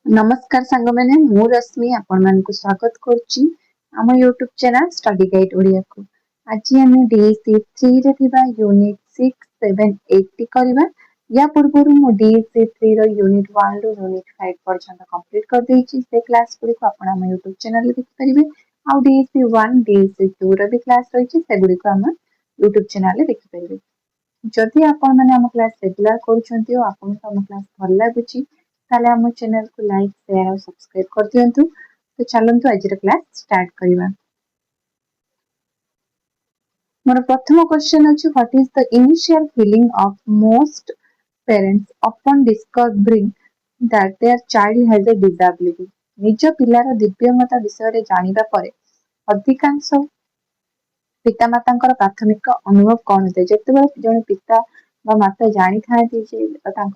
नमस्कार सांग मैंने मु रश्मि आपण मान को स्वागत करुच्ची आम YouTube channel study guide Odia को आज आम डीएससी 3 रे थिबा यूनिट 6 7 8 टी करबा या पूर्व मु डीएससी 3 रो यूनिट 1 रो यूनिट 5 पर्यंत कंप्लीट कर देछि से क्लास गुडी को आपण आम यूट्यूब चैनल रे देख परिबे आ डीएससी 1 डीएससी 2 रो भी क्लास रहिछि से गुडी को हम यूट्यूब चैनल रे देख परिबे जदि आपण माने हम क्लास रेगुलर करूछंती ओ आपण को हम क्लास भल लागुची ताले हम चैनल को लाइक शेयर और सब्सक्राइब कर दियंतु तो चलंतु आज क्लास स्टार्ट करिवा मोर प्रथम क्वेश्चन अछि what is the initial feeling of most parents upon discovering that their child has a disability निज पिलार दिव्यंगता विषय रे जानिबा परे अधिकांश पितामातांकर प्राथमिक अनुभव कौन होता है जितेबाला जड़े पिता माता जानी था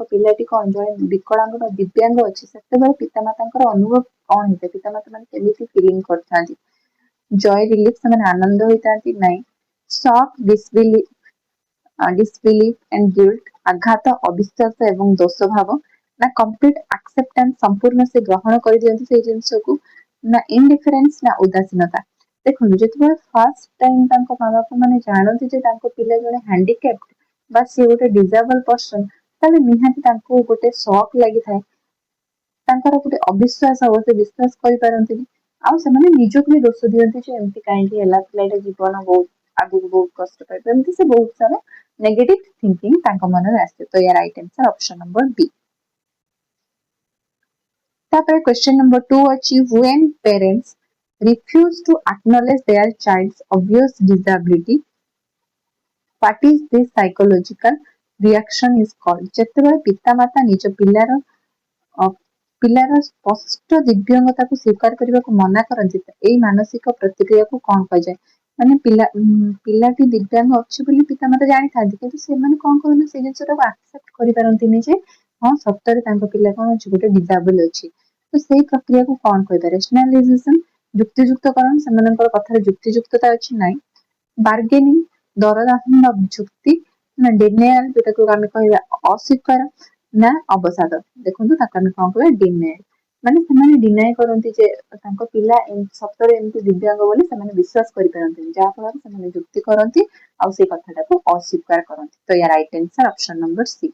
पिलाटी कौन जड़े विकलांग दिव्यांग अच्छे से पितामातांकर अनुभव कौन होता है पितामाता मैंने केमिति फीलिंग करता जॉय रिलीफ से आनंद होता नहीं शॉक डिसबिलीफ एंड गिल्ट आघात अविश्वास एवं दोष भाव ना कंप्लीट एक्सेप्टेंस संपूर्ण से ग्रहण कर दियंती से जिंस को ना इनडिफरेंस ना उदासीनता देखो जो फर्स्ट टाइम माँ बापा मैंने जानती जे पिला जड़े हैंडिकैप्ड बा सी गोटे डिसेबल पर्सन ताले निहाती गोटे शॉक लगी थाए गोटे अविश्वास हम से विश्वास कर पारंती आउ से माने निजको भी दोष दियंती जे एमती काहेकि हला पिलाटा जीवन बहुत आगु बहुत कष्ट पाइबे एमती से बहुत सारा नेगेटिव थिंकिंग तांको मन रे आसे तो या right answer option number B तापर क्वेश्चन नंबर 2 अछि when parents refuse to acknowledge their child's obvious disability what is this psychological reaction is called ଯେତେବେଳେ ପିତାମାତା ନିଜ ପିଲାର ସ୍ପଷ୍ଟ ଦିବ୍ୟଙ୍ଗତାକୁ ସ୍ୱୀକାର କରିବାକୁ ମନା କରନ୍ତି ଏଇ ମାନସିକ ପ୍ରତିକ୍ରିୟାକୁ କଣ କୁହାଯାଏ ମାନେ ପିଲାଟି ଦିବ୍ୟାଙ୍ଗ ଅଛି ବୋଲି ପିତାମାତା ଜାଣିଥାନ୍ତି କିନ୍ତୁ ସେମାନେ କଣ କରନ୍ତି ସେ ଜିନିଷଟାକୁ ଆକ୍ସେପ୍ଟ କରିପାରନ୍ତିନି ଯେ ହଁ ସତରେ ତାଙ୍କ ପିଲା କଣ ଅଛି ଗୋଟେ ଡିସାବଲ ଅଛି ତ ସେଇ ପ୍ରକ୍ରିୟାକୁ କଣ କହିବା ରେଶନାଲାଇଜେସନ ଯୁକ୍ତିଯୁକ୍ତକରଣ ସେମାନଙ୍କର କଥାରେ ଯୁକ୍ତିଯୁକ୍ତତା ଅଛି ନାହିଁ ବାର୍ଗେନିଂ ଦରଦାମ ଯୁକ୍ତି ନା ଡିନିଆଲ ଯୋଉଟାକୁ ଆମେ କହିବା ଅସ୍ୱୀକାର ନା ଅବସାଦ ଦେଖନ୍ତୁ ତାକୁ ଆମେ କଣ କହିବା ଡିନାଏଲ ମାନେ ସେମାନେ ଡିନାଏ କରନ୍ତି ଯେ ତାଙ୍କ ପିଲା ସତରେ ଏମିତି ଦିବ୍ୟାଙ୍ଗ ବୋଲି ସେମାନେ ବିଶ୍ୱାସ କରିପାରନ୍ତିନି ଯାହା ଫଳରେ ସେମାନେ ଯୁକ୍ତି କରନ୍ତି ଆଉ ସେଇ କଥାଟାକୁ ଅସ୍ୱୀକାର କରନ୍ତି ତ ୟା right answer option number C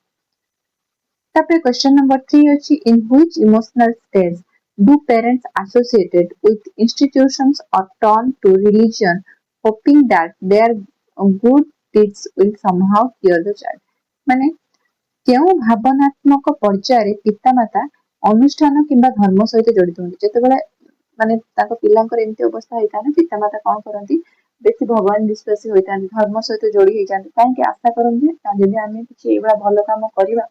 ତାପରେ କ୍वेଶ୍ଚନ ନମ୍ବର 3 ଅଛି in which emotional stage do parents associated with institutions or turn to religion hoping that their good deeds will somehow cure the child ମାନେ କେଉଁ ଭାବନାତ୍ମକ ପର୍ଯ୍ୟାୟରେ ପିତାମାତା ଅନୁଷ୍ଠାନ କିମ୍ବା ଧର୍ମ ସହିତ ଜଡିତ ହୁଅନ୍ତି ଯେତେବେଳେ ମାନେ ତାଙ୍କ ପିଲାଙ୍କର ଏମିତି ଅବସ୍ଥା ହେଇଥାଏ ପିତାମାତା କଣ କରନ୍ତି ବେଶୀ ଭଗବାନ ବିଶ୍ୱାସୀ ହୋଇଥାନ୍ତି ଧର୍ମ ସହିତ ଯୋଡି ହେଇଯାନ୍ତି କାହିଁକି ଆଶା କରନ୍ତି ଯଦି ଆମେ କିଛି ଏଇଭଳିଆ ଭଲ କାମ କରିବା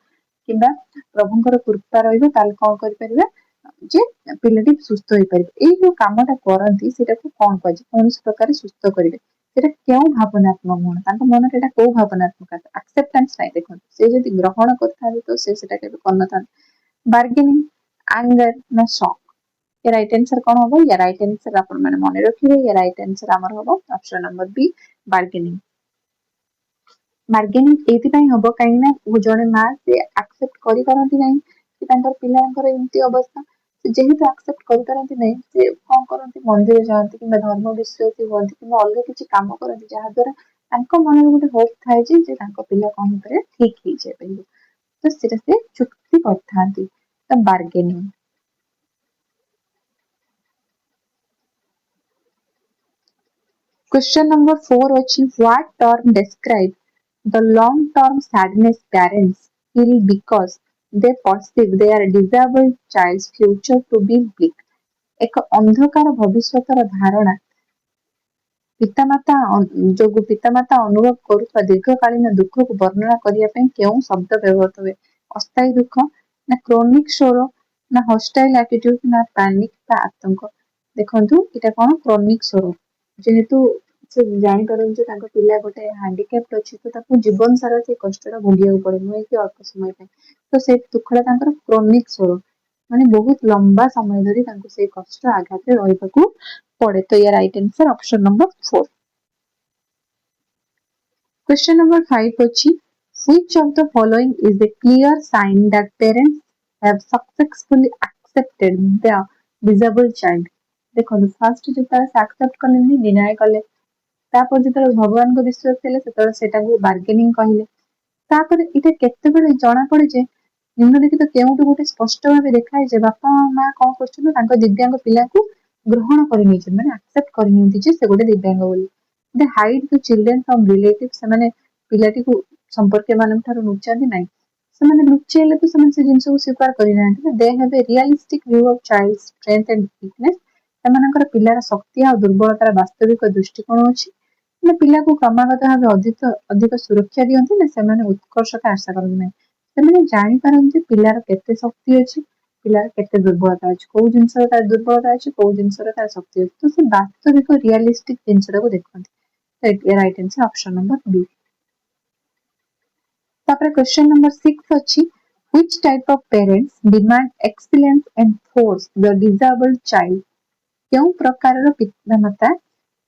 କିମ୍ବା ପ୍ରଭୁଙ୍କର କୃପା ରହିବ ତାହେଲେ କଣ କରିପାରିବା ଯେ ପିଲାଟି ସୁସ୍ଥ ହେଇପାରିବ ଏଇ ଯୋଉ କାମଟା କରନ୍ତି ସେଟାକୁ କଣ କୁହାଯାଏ କୌଣସି ପ୍ରକାର ସୁସ୍ଥ କରିବେ ସେଟା କେଉଁ ଭାବନାତ୍ମକ ଗୁଣ ତାଙ୍କ ମନରେ ଏଟା କୋଉ ଭାବନାତ୍ମକ ଆକ୍ସେପ୍ଟାନ୍ସ ନାହିଁ ଦେଖନ୍ତୁ ସେ ଯଦି ଗ୍ରହଣ କରିଥାନ୍ତି ତ ସେ ସେଟା କେବେ କରିନଥାନ୍ତି ବାର୍ଗେନିଂ ଆଙ୍ଗର ନା ସକ୍ या राइट आंसर कौन होगा या राइट आंसर आपण माने मने रखिबे या राइट आंसर हमर होबो ऑप्शन नंबर बी बार्गेनिंग एथि पई होबो काई ना जणे मां से एक्सेप्ट करि परंती नै कि तांकर पिलांकर एम्ति अवस्था से जेहेतु एक्सेप्ट करि परंती नै से कोन करंती मंदिर जांती कि धर्म विश्वासी होंती कि अलग किछि काम करंती जहा द्वारा तांको मन रे गोटे होप थाए जे तांको पिला कोन करे ठीक ही जे पई तो सेटा से चुक्ति करथांती तो बार्गेनिंग Question number 4 अछि what term describe the long term sadness parents feel because they perceive their disabled child's future to be bleak ଏକ ଅନ୍ଧକାର ଭବିଷ୍ୟତର ଧାରଣା ପିତାମାତା ଅନୁଭବ କରୁଥିବା ଦୀର୍ଘକାଳୀନ ଦୁଃଖକୁ ବର୍ଣ୍ଣନା କରିବା ପାଇଁ କେଉଁ ଶବ୍ଦ ବ୍ୟବହୃତ ହୁଏ ଅସ୍ଥାୟୀ ଦୁଃଖ ନା କ୍ରୋନିକ ସ୍ୱର ନା ହଷ୍ଟାଇଲ ଆଟିଟ୍ୟୁଡ ନା ପାନିକ ବା ଆତଙ୍କ ଦେଖନ୍ତୁ ଏଟା କଣ କ୍ରୋନିକ ସ୍ୱର ଯେହେତୁ ସେ ଜାଣିପାରନ୍ତି ଯେ ତାଙ୍କ ପିଲା ଗୋଟେ ହ୍ୟାଣ୍ଡିକ୍ୟାପ୍ଟ ଅଛି ତ ତାକୁ ଜୀବନ ସାରା ସେ କଷ୍ଟଟା ଭୋଗିବାକୁ ପଡେ ନୁହେଁ କି ଅଳ୍ପ ସମୟ ପାଇଁ ତ ସେ ଦୁଃଖଟା ତାଙ୍କର କ୍ରୋନିକ ସ୍ୱର ମାନେ ବହୁତ ଲମ୍ବା ସମୟ ଧରି ତାଙ୍କୁ ସେଇ କଷ୍ଟ ଆଘାତରେ ରହିବାକୁ ପଡେ ତ ୟା right answer option number 4 question number 5 अछि which of the following is a clear sign that parents have successfully accepted the disabled child। ଦେଖନ୍ତୁ ଫାଷ୍ଟ ଯେତେବେଳେ ସେ ଆକ୍ସେପ୍ଟ କଲେନି ଡିନାଏ କଲେ, ତାପରେ ଯେତେବେଳେ ଭଗବାନଙ୍କ ବିଶ୍ୱାସ ଥିଲେ ସେତେବେଳେ ସେଟାକୁ ବାର୍ଗେନିଂ କହିଲେ। ତାପରେ ଏଇଟା କେତେବେଳେ ଜଣା ପଡେ ଯେ ନିମ୍ନଲିଖିତ କେଉଁଠୁ ଗୋଟେ ସ୍ପଷ୍ଟ ଭାବେ ଦେଖାଏ ଯେ ବାପା ମା କଣ କରୁଛନ୍ତି ତାଙ୍କ ଦିବ୍ୟାଙ୍ଗ ପିଲାକୁ ଗ୍ରହଣ କରିନେଇଛନ୍ତି, ମାନେ ଆକ୍ସେପ୍ଟ କରିନିଅନ୍ତି ଯେ ସେ ଗୋଟେ ଦିବ୍ୟାଙ୍ଗ ବୋଲି। They hide the children from relative, ସେମାନେ ପିଲାଟିକୁ ସମ୍ପର୍କୀୟ ମାନଙ୍କ ଠାରୁ ଲୁଚାନ୍ତି ନାହିଁ। ସେମାନେ ଲୁଚେଇଲେ ତ ସେମାନେ ସେ ଜିନିଷକୁ ସ୍ୱୀକାର କରିନାହାନ୍ତି। They have a realistic view of child strength and weakness, ସେମାନଙ୍କର ପିଲାର ଶକ୍ତି ଆଉ ଦୁର୍ବଳତାର ବାସ୍ତବିକ ଦୃଷ୍ଟିକୋଣ ଅଛି। ମାନେ ପିଲାକୁ କ୍ରମାଗତ ଭାବେ ଅଧିକ ସୁରକ୍ଷା ଦିଅନ୍ତି ନା ସେମାନେ ଉତ୍କର୍ଷତା ଆଶା କରନ୍ତି ନାହିଁ। ସେମାନେ ଜାଣିପାରନ୍ତି ପିଲାର କେତେ ଶକ୍ତି ଅଛି, ପିଲାର କେତେ ଦୁର୍ବଳତା ଅଛି, କୋଉ ଜିନିଷରେ ତାର ଦୁର୍ବଳତା ଅଛି, କୋଉ ଜିନିଷରେ ତାର ଶକ୍ତି ଅଛି। ତ ସେ ବାସ୍ତବିକ ରିଆଲିଷ୍ଟିକ ଜିନିଷଟାକୁ ଦେଖନ୍ତି। ରାଇଟ୍ ଆନ୍ସର ଅପସନ ନମ୍ବର ବି। ତାପରେ କ୍ୱେଶ୍ଚନ ନମ୍ବର 6 ଅଛି, which type of parents demand excellence and force the disabled child? କେଉଁ ପ୍ରକାରର ପିତାମାତା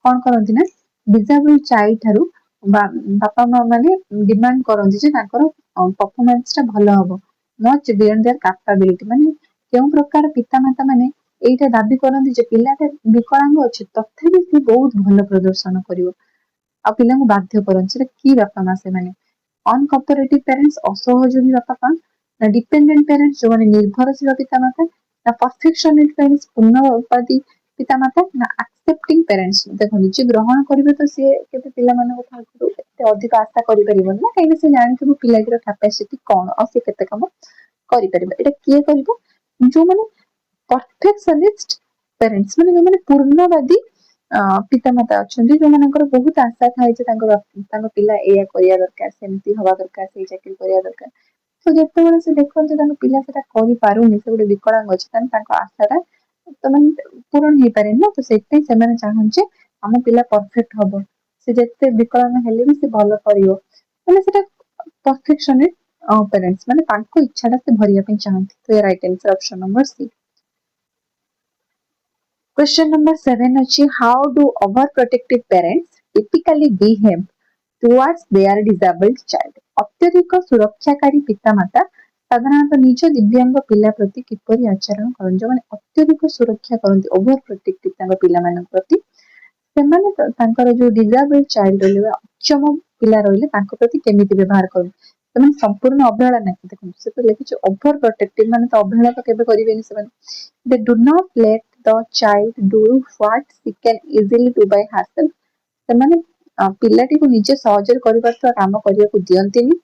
କଣ କରନ୍ତି ନା ଡିସାବଲ ଚାଇଲ୍ଡ ଠାରୁ ବାପା ମା ମାନେ ଡିମାଣ୍ଡ କରନ୍ତି ଯେ ତାଙ୍କର ପରଫରମାନ୍ସ ଟା ଭଲ ହବ, ମଚ୍ ବିୟଣ୍ଡ ଦେୟାର କାପାବିଲିଟି। ମାନେ କେଉଁ ପ୍ରକାର ପିତାମାତା ମାନେ ଏଇଟା ଦାବି କରନ୍ତି ଯେ ପିଲାଟା ବିକଳାଙ୍ଗ ଅଛି ତଥାପି ସେ ବହୁତ ଭଲ ପ୍ରଦର୍ଶନ କରିବ, ଆଉ ପିଲାଙ୍କୁ ବାଧ୍ୟ କରନ୍ତି। ସେଟା କି ବାପା ମା ସେମାନେ? ଅନକୋପରେଟିଭ ପ୍ୟାରେଣ୍ଟସ, ଅସହଯୋଗୀ ବାପା ମା, ନା ଡିପେଣ୍ଡେଣ୍ଟ ପ୍ୟାରେଣ୍ଟସ ଯୋଉମାନେ ନିର୍ଭରଶୀଳ ପିତାମାତା, ନା ପରଫେକ୍ସନିଷ୍ଟ ପ୍ୟାରେଣ୍ଟସ ପୂର୍ଣ୍ଣ ଉପାଧି ପିତାମାତା, ନା ଆକ୍ସେପ୍ଟିଂ ପ୍ୟାରେଣ୍ଟସ। ଦେଖନ୍ତୁ ଯିଏ ଗ୍ରହଣ କରିବେ ତ ସିଏ କେବେ ପିଲାମାନଙ୍କ ଠାରୁ ଏତେ ଅଧିକ ଆଶା କରିପାରିବନି ନା, କାହିଁକି ସେ ଜାଣିଥିବ ପିଲାଟିର କାପାସିଟି କଣ ଆଉ ସେ କେତେ କାମ କରିପାରିବ। ଏଇଟା କିଏ କରିବ? ଯୋଉମାନେ ପରଫେକ୍ସନିଷ୍ଟ ପ୍ୟାରେଣ୍ଟସ, ମାନେ ଯୋଉମାନେ ପୂର୍ଣ୍ଣବାଦୀ ପିତାମାତା ଅଛନ୍ତି, ଯୋଉମାନଙ୍କର ବହୁତ ଆଶା ଥାଏ ଯେ ତାଙ୍କ ପିଲା ଏଇଆ କରିବା ଦରକାର, ସେମିତି ହବା ଦରକାର, ସେଇ ଚାକିରି କରିବା ଦରକାର। ତ ଯେତେବେଳେ ସେ ଦେଖନ୍ତି ତାଙ୍କ ପିଲା ସେଟା କରିପାରୁନି, ସେ ଗୋଟେ ବିକଳାଙ୍ଗ ଅଛି, ତାହେଲେ ତାଙ୍କ ଆଶାଟା ମାନେ ପୂରଣ ହେଇପାରେନି ନା। ତ ସେଥିପାଇଁ ସେମାନେ ଚାହାନ୍ତି ଯେ ଆମ ପିଲା ପରଫେକ୍ଟ ହବ, ସେ ଯେତେ ବିକଳାଙ୍ଗ ହେଲେ ବି ସେ ଭଲ କରିବ। ମାନେ ସେଟା ପରଫେକ୍ସନିଷ୍ଟ ପ୍ୟାରେଣ୍ଟସ, ମାନେ ତାଙ୍କ ଇଚ୍ଛାଟା ସେ ଭରିବା ପାଇଁ ଚାହାନ୍ତି। ତ right answer option number C. Question number 7 ଅଛି, how do overprotective parents typically behave towards their disabled child? ଅତ୍ୟଧିକ ସୁରକ୍ଷାକାରୀ ପିତାମାତା ସାଧାରଣତଃ ନିଜ ଦିବ୍ୟାଙ୍ଗ ପିଲା ପ୍ରତି କିପରି ଆଚରଣ କରନ୍ତି? ଯୋଉମାନେ ଅତ୍ୟଧିକ ସୁରକ୍ଷା କରନ୍ତି, ଓଭର ପ୍ରୋଟେକ୍ଟିଭ ତାଙ୍କ ପିଲାମାନଙ୍କ ପ୍ରତି, ସେମାନେ ତାଙ୍କର ଯୋଉ ଡିସାବଲ୍ଡ ଚାଇଲ୍ଡ ରହିଲେ ବା ଅକ୍ଷମ ପିଲା ରହିଲେ ତାଙ୍କ ପ୍ରତି କେମିତି ବ୍ୟବହାର କରନ୍ତି? ସେମାନେ ସମ୍ପୂର୍ଣ୍ଣ ଅବହେଳା ନାହିଁ। ଦେଖନ୍ତୁ ସେ ତ ଲେଖିଛି ଓଭର ପ୍ରୋଟେକ୍ଟିଭ, ମାନେ ତ ଅବହେଳା ତ କେବେ କରିବେନି ସେମାନେ। They do not let the child do what she can easily do by herself। ସେମାନେ ପିଲାଟିକୁ ନିଜେ ସହଜରେ କରିପାରୁଥିବା କାମ କରିବାକୁ ଦିଅନ୍ତିନି।